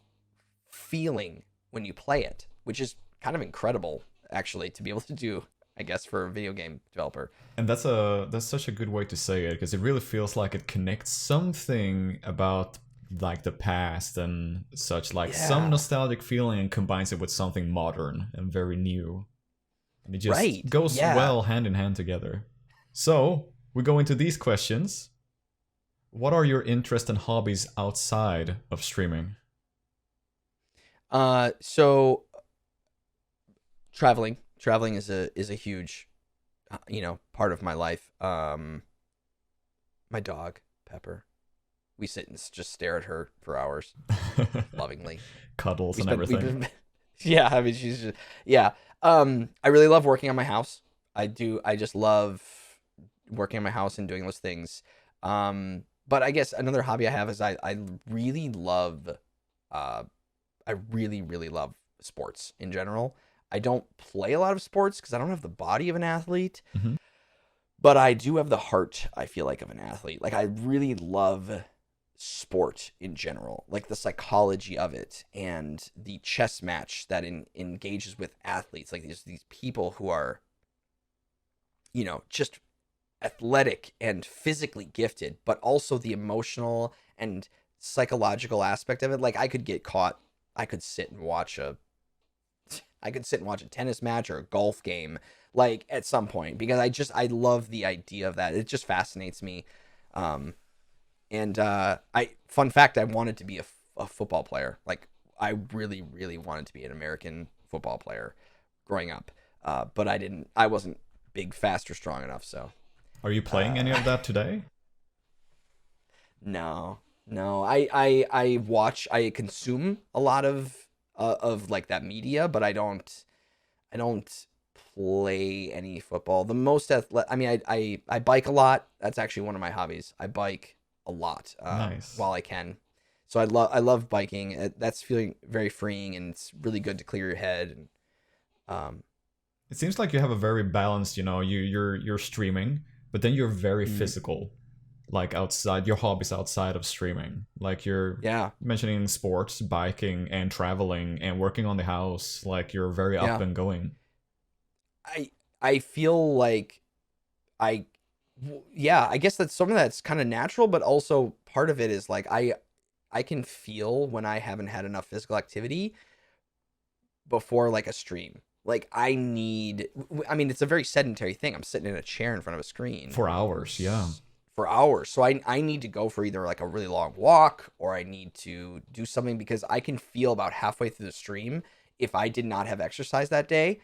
Speaker 5: feeling when you play it, which is kind of incredible, actually, to be able to do, I guess, for a video game developer.
Speaker 2: And that's such a good way to say it, because it really feels like it connects something about like the past and such, like some nostalgic feeling, and combines it with something modern and very new. And it just goes well hand in hand together. So we go into these questions. What are your interests and hobbies outside of streaming?
Speaker 5: So traveling is a huge, part of my life. My dog, Pepper, we sit and just stare at her for hours, lovingly.
Speaker 2: Cuddles and everything.
Speaker 5: Yeah, I mean, she's just, yeah. I really love working on my house. I just love working on my house and doing those things. But I guess another hobby I have is I really love, I really, really love sports in general. I don't play a lot of sports because I don't have the body of an athlete, but I do have the heart, I feel like, of an athlete. Like I really love sport in general, like the psychology of it and the chess match that engages with athletes, like these people who are, just athletic and physically gifted, but also the emotional and psychological aspect of it. Like I could get caught. I could sit and watch a tennis match or a golf game, like at some point, because I love the idea of that. It just fascinates me. Fun fact, I wanted to be a football player. Like I really, really wanted to be an American football player growing up. But I wasn't big, fast, or strong enough. So.
Speaker 2: Are you playing any of that today?
Speaker 5: No. I watch, I consume a lot of like that media, but I don't play any football. The most I bike a lot. That's actually one of my hobbies. I bike a lot
Speaker 2: Nice.
Speaker 5: while I can. So I love biking. That's feeling very freeing, and it's really good to clear your head. And
Speaker 2: It seems like you have a very balanced, you're streaming, but then you're very physical, like outside your hobbies outside of streaming. Like you're
Speaker 5: yeah,
Speaker 2: mentioning sports, biking, and traveling, and working on the house. Like you're very up
Speaker 5: yeah.
Speaker 2: and going.
Speaker 5: I feel like I yeah, I guess that's something that's kind of natural, but also part of it is like I can feel when I haven't had enough physical activity before like a stream. Like I mean, it's a very sedentary thing. I'm sitting in a chair in front of a screen
Speaker 2: For hours, yeah.
Speaker 5: for hours. So I need to go for either like a really long walk, or I need to do something, because I can feel about halfway through the stream, if I did not have exercise that day,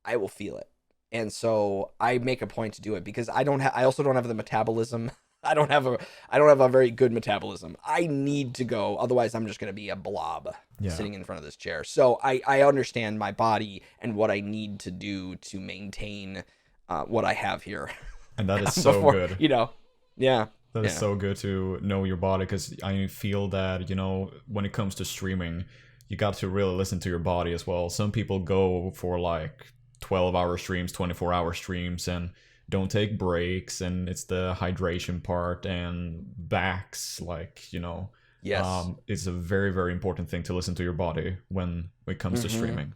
Speaker 5: I will feel it. And so I make a point to do it, because I also don't have the metabolism. I don't have a very good metabolism. I need to go, otherwise I'm just going to be a blob sitting in front of this chair. So I understand my body and what I need to do to maintain what I have here.
Speaker 2: And that is so good.
Speaker 5: Yeah.
Speaker 2: That is so good to know your body, because I feel that, when it comes to streaming, you got to really listen to your body as well. Some people go for like 12-hour streams, 24-hour streams, and don't take breaks, and it's the hydration part and backs,
Speaker 5: Yes.
Speaker 2: It's a very, very important thing to listen to your body when it comes to streaming.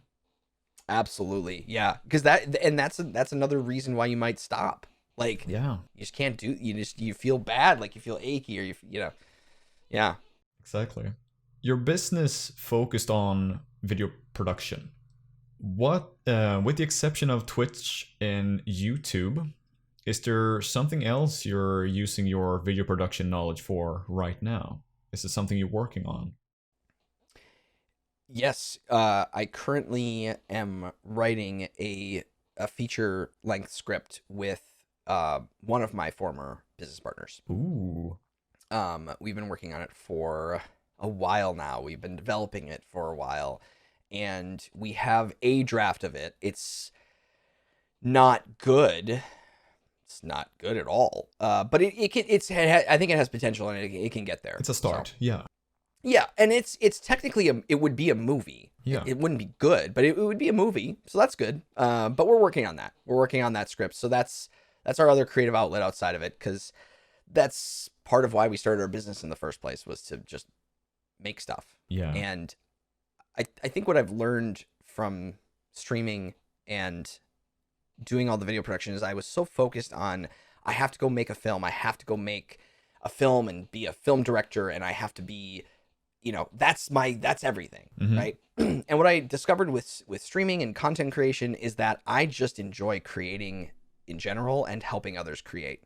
Speaker 5: Absolutely. Yeah. Because that's another reason why you might stop. Like,
Speaker 2: yeah,
Speaker 5: you just can't you feel bad, like you feel achy, or yeah.
Speaker 2: Exactly. Your business focused on video production. What, with the exception of Twitch and YouTube, is there something else you're using your video production knowledge for right now? Is it something you're working on?
Speaker 5: Yes, I currently am writing a feature-length script with one of my former business partners.
Speaker 2: Ooh.
Speaker 5: We've been working on it for a while now. We've been developing it for a while, and we have a draft of it. It's not good. It's not good at all. But I think it has potential, and it can get there.
Speaker 2: It's a start. So. Yeah.
Speaker 5: Yeah, and it's technically it would be a movie.
Speaker 2: Yeah.
Speaker 5: It wouldn't be good, but it would be a movie, so that's good. But we're working on that. We're working on that script. So that's our other creative outlet outside of it, because that's part of why we started our business in the first place, was to just make stuff.
Speaker 2: Yeah.
Speaker 5: And I think what I've learned from streaming and doing all the video production is I was so focused on, I have to go make a film. I have to go make a film and be a film director, and I have to be, that's everything, right? And what I discovered with streaming and content creation is that I just enjoy creating in general and helping others create.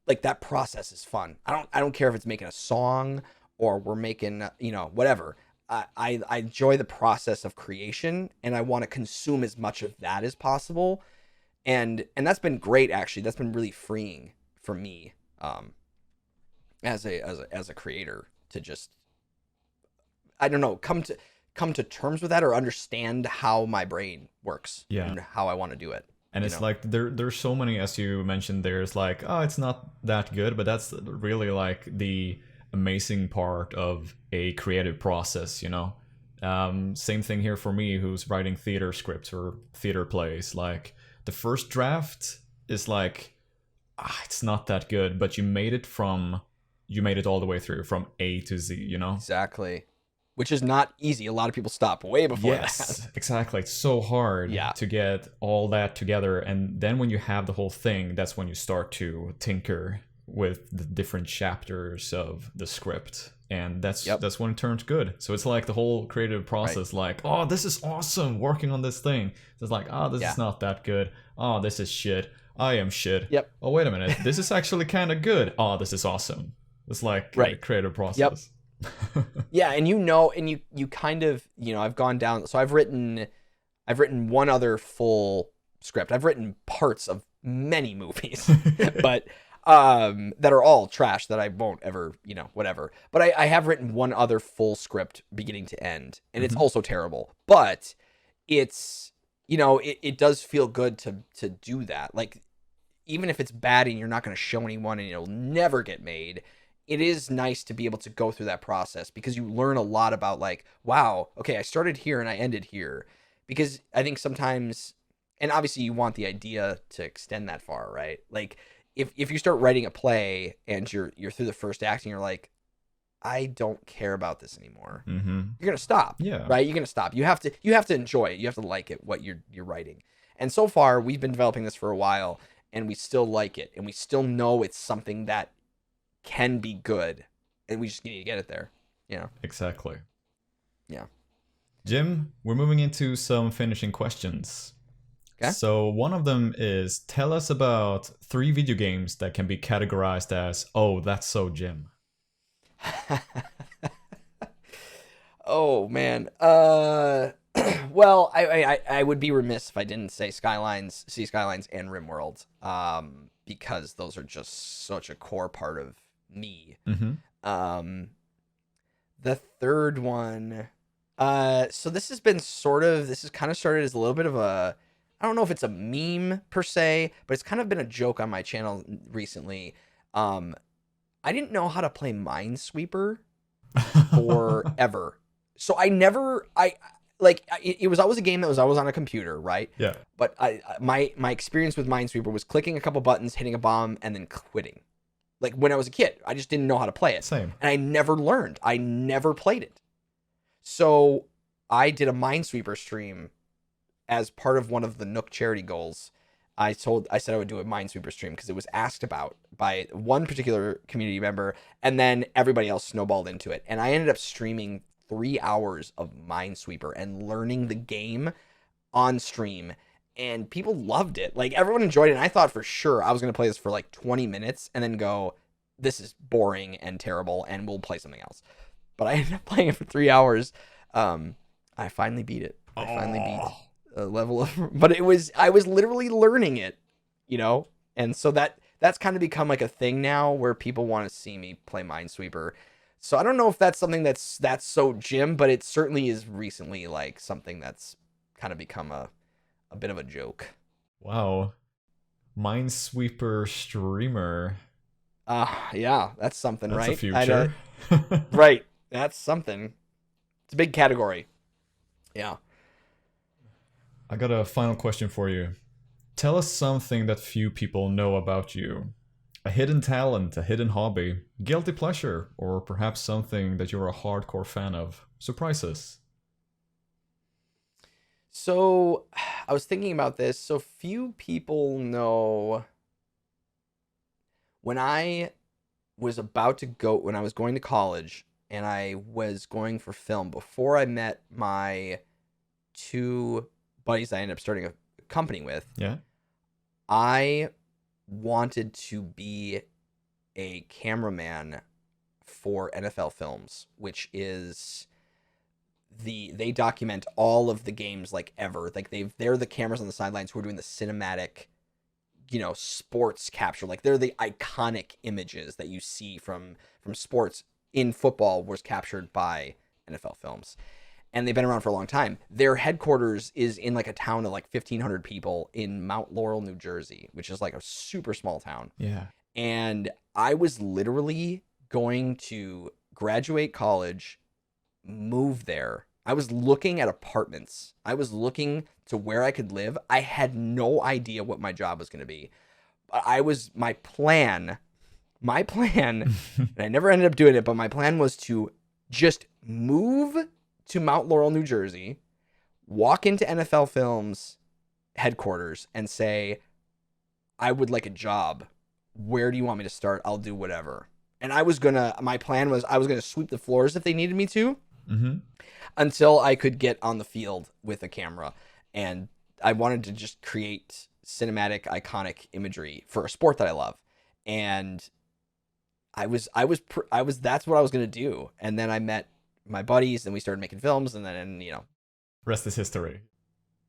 Speaker 5: Like, that process is fun. I don't care if it's making a song or we're making, whatever. I enjoy the process of creation, and I want to consume as much of that as possible. And that's been great, actually. That's been really freeing for me, as a creator, to just, I don't know, come to terms with that, or understand how my brain works and how I want to do it.
Speaker 2: And it's like there's so many, as you mentioned, there's like, oh, it's not that good, but that's really like the amazing part of a creative process, Same thing here for me, who's writing theater scripts or theater plays. Like, the first draft is like, it's not that good, but you made it all the way through from A to Z,
Speaker 5: Exactly. Which is not easy. A lot of people stop way before that.
Speaker 2: Yes, exactly. It's so hard to get all that together. And then when you have the whole thing, that's when you start to tinker with the different chapters of the script. And that's when it turns good. So it's like the whole creative process, like, oh, this is awesome, working on this thing. So it's like, oh, this is not that good. Oh, this is shit. I am shit.
Speaker 5: Yep.
Speaker 2: Oh, wait a minute. This is actually kind of good. Oh, this is awesome. It's like a creative process.
Speaker 5: Yep. Yeah, and you kind of, I've gone down, so I've written one other full script. I've written parts of many movies, but that are all trash that I won't ever, whatever. But I have written one other full script beginning to end, and it's also terrible. But it's, it does feel good to do that. Like, even if it's bad and you're not going to show anyone and it'll never get made, it is nice to be able to go through that process, because you learn a lot about like, wow, okay, I started here and I ended here. Because I think sometimes, and obviously you want the idea to extend that far, right? Like if you start writing a play and you're through the first act and you're like, I don't care about this anymore.
Speaker 2: Mm-hmm.
Speaker 5: You're gonna stop.
Speaker 2: Yeah.
Speaker 5: Right? You're gonna stop. You have to enjoy it. You have to like it, what you're writing. And so far, we've been developing this for a while, and we still like it, and we still know it's something that can be good, and we just need to get it there.
Speaker 2: Exactly.
Speaker 5: Yeah.
Speaker 2: Jim, we're moving into some finishing questions.
Speaker 5: Okay.
Speaker 2: So one of them is, tell us about 3 video games that can be categorized as, oh, that's so Jim.
Speaker 5: Oh man. Well, I would be remiss if I didn't say Skylines, Sea Skylines, and RimWorld, because those are just such a core part of me.
Speaker 2: Mm-hmm.
Speaker 5: The third one, so this has kind of started as a little bit of a, I don't know if it's a meme per se, but it's kind of been a joke on my channel recently. I didn't know how to play Minesweeper forever. So it was always a game that was always on a computer, right?
Speaker 2: Yeah.
Speaker 5: But my experience with Minesweeper was clicking a couple buttons, hitting a bomb, and then quitting. Like when I was a kid, I just didn't know how to play it.
Speaker 2: Same.
Speaker 5: And I never learned. I never played it. So I did a Minesweeper stream as part of one of the Nook charity goals. I said I would do a Minesweeper stream because it was asked about by one particular community member, and then everybody else snowballed into it. And I ended up streaming 3 hours of Minesweeper and learning the game on stream, and people loved it. Like, everyone enjoyed it, and I thought for sure I was going to play this for like 20 minutes and then go, this is boring and terrible, and we'll play something else. But I ended up playing it for 3 hours. I finally beat it. I finally beat a level of, but I was literally learning it, and so that's kind of become like a thing now where people want to see me play Minesweeper. So I don't know if that's something that's so Jim, but it certainly is recently like something that's kind of become a bit of a joke.
Speaker 2: Wow. Minesweeper streamer.
Speaker 5: Yeah, that's something,
Speaker 2: That's
Speaker 5: right?
Speaker 2: a future.
Speaker 5: Right. That's something. It's a big category. Yeah.
Speaker 2: I got a final question for you. Tell us something that few people know about you. A hidden talent, a hidden hobby, guilty pleasure, or perhaps something that you're a hardcore fan of. Surprise us.
Speaker 5: So I was thinking about this. So few people know when I was going to college and I was going for film, before I met my 2 buddies I ended up starting a company with.
Speaker 2: Yeah.
Speaker 5: I wanted to be a cameraman for NFL Films, which is they document all of the games like ever. Like they're the cameras on the sidelines who are doing the cinematic, sports capture. Like they're the iconic images that you see from sports in football was captured by NFL Films. And they've been around for a long time. Their headquarters is in like a town of like 1,500 people in Mount Laurel, New Jersey, which is like a super small town.
Speaker 2: Yeah.
Speaker 5: And I was literally going to graduate college, move there. I was looking at apartments. I was looking to where I could live. I had no idea what my job was going to be. But my plan, and I never ended up doing it, but my plan was to just move to Mount Laurel, New Jersey, walk into NFL Films headquarters and say, I would like a job. Where do you want me to start? I'll do whatever. And my plan was I was going to sweep the floors if they needed me to, until I could get on the field with a camera. And I wanted to just create cinematic, iconic imagery for a sport that I love. And that's what I was going to do. And then I met my buddies and we started making films, and then,
Speaker 2: Rest is history.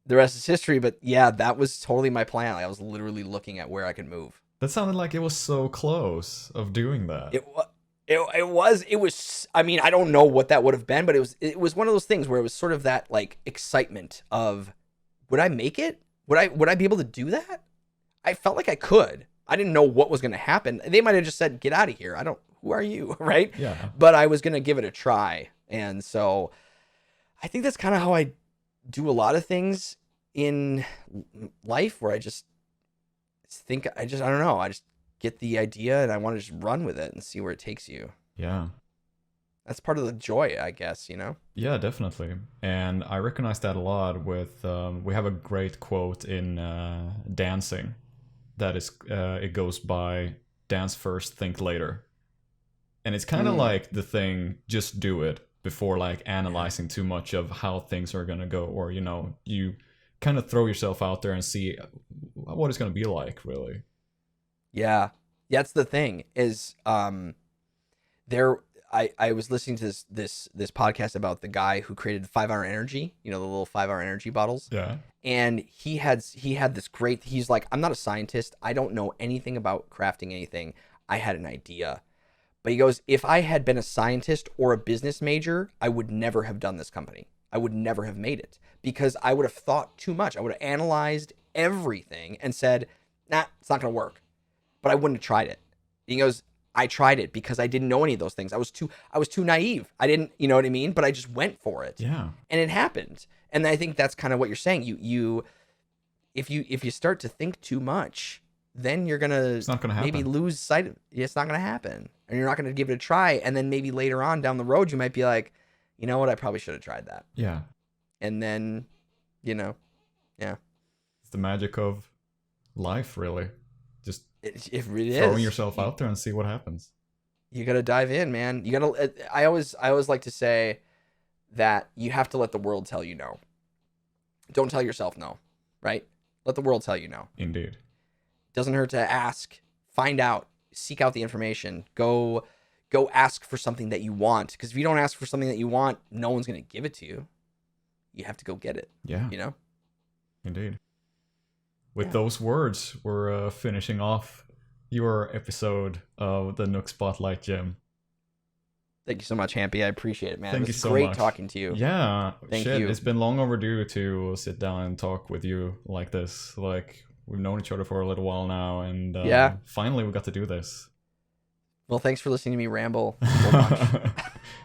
Speaker 5: The rest is history. But yeah, that was totally my plan. I was literally looking at where I could move.
Speaker 2: That sounded like it was so close of doing that.
Speaker 5: It was, I mean, I don't know what that would have been, but it was one of those things where it was sort of that like excitement of, would I make it? Would I be able to do that? I felt like I could. I didn't know what was going to happen. They might have just said, get out of here. who are you, right?
Speaker 2: Yeah.
Speaker 5: But I was going to give it a try. And so I think that's kind of how I do a lot of things in life, where I just think, I don't know. I just get the idea and I want to just run with it and see where it takes you.
Speaker 2: Yeah.
Speaker 5: That's part of the joy, I guess,
Speaker 2: Yeah, definitely. And I recognize that a lot with, we have a great quote in dancing that is, it goes by, dance first, think later. And it's kind of like the thing, just do it before like analyzing too much of how things are going to go. Or, you kind of throw yourself out there and see what it's going to be like, really.
Speaker 5: Yeah. That's the thing is, I was listening to this podcast about the guy who created 5 Hour Energy, the little 5 Hour Energy bottles.
Speaker 2: Yeah.
Speaker 5: And he had this great, he's like, I'm not a scientist. I don't know anything about crafting anything. I had an idea. But he goes, if I had been a scientist or a business major, I would never have done this company. I would never have made it because I would have thought too much. I would have analyzed everything and said, nah, it's not going to work. But I wouldn't have tried it. He goes, I tried it because I didn't know any of those things. I was too naive. I didn't, you know what I mean? But I just went for it.
Speaker 2: Yeah.
Speaker 5: And it happened. And I think that's kind of what you're saying. If you start to think too much, then you're
Speaker 2: It's not gonna happen.
Speaker 5: maybe lose sight of it. It's not gonna happen. And you're not gonna give it a try. And then maybe later on down the road you might be like, you know what, I probably should have tried that.
Speaker 2: Yeah.
Speaker 5: And then, yeah.
Speaker 2: It's the magic of life, really. Just
Speaker 5: It really
Speaker 2: throwing
Speaker 5: is.
Speaker 2: yourself out there and see what happens.
Speaker 5: You gotta dive in, man. You gotta. I always like to say that you have to let the world tell you no. Don't tell yourself no, right? Let the world tell you no.
Speaker 2: Indeed.
Speaker 5: Doesn't hurt to ask, find out, seek out the information. Go ask for something that you want. Because if you don't ask for something that you want, no one's gonna give it to you. You have to go get it.
Speaker 2: Yeah. Indeed. With those words, we're finishing off your episode of the Nook Spotlight, Jim.
Speaker 5: Thank you so much, Hampy. I appreciate it, man.
Speaker 2: Thank
Speaker 5: It was
Speaker 2: you so
Speaker 5: great
Speaker 2: much.
Speaker 5: talking to you.
Speaker 2: Yeah.
Speaker 5: Thank
Speaker 2: shit,
Speaker 5: you.
Speaker 2: It's been long overdue to sit down and talk with you like this. Like, we've known each other for a little while now, and finally we got to do this.
Speaker 5: Well, thanks for listening to me ramble so much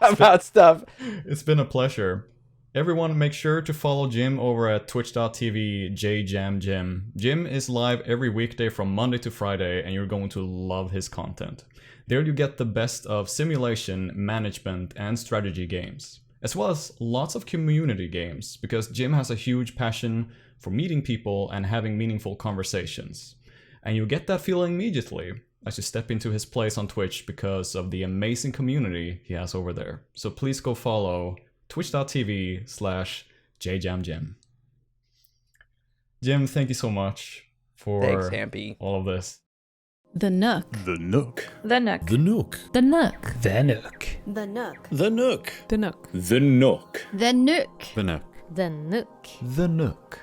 Speaker 5: about stuff.
Speaker 2: It's been a pleasure. Everyone, make sure to follow Jim over at twitch.tv JJamJim. Jim is live every weekday from Monday to Friday, and you're going to love his content. There you get the best of simulation, management, and strategy games, as well as lots of community games, because Jim has a huge passion for meeting people and having meaningful conversations. And you get that feeling immediately as you step into his place on Twitch because of the amazing community he has over there. So please go follow twitch.tv/JJamJim. Jim, thank you so much for
Speaker 5: Thanks, Hampy.
Speaker 2: all of this.
Speaker 1: The Nook.
Speaker 3: The Nook.
Speaker 1: The Nook.
Speaker 3: The Nook.
Speaker 1: The Nook.
Speaker 3: The Nook.
Speaker 4: The Nook.
Speaker 3: The Nook.
Speaker 1: The Nook.
Speaker 3: The Nook.
Speaker 4: The Nook.
Speaker 3: The Nook.
Speaker 1: The Nook.
Speaker 3: The Nook.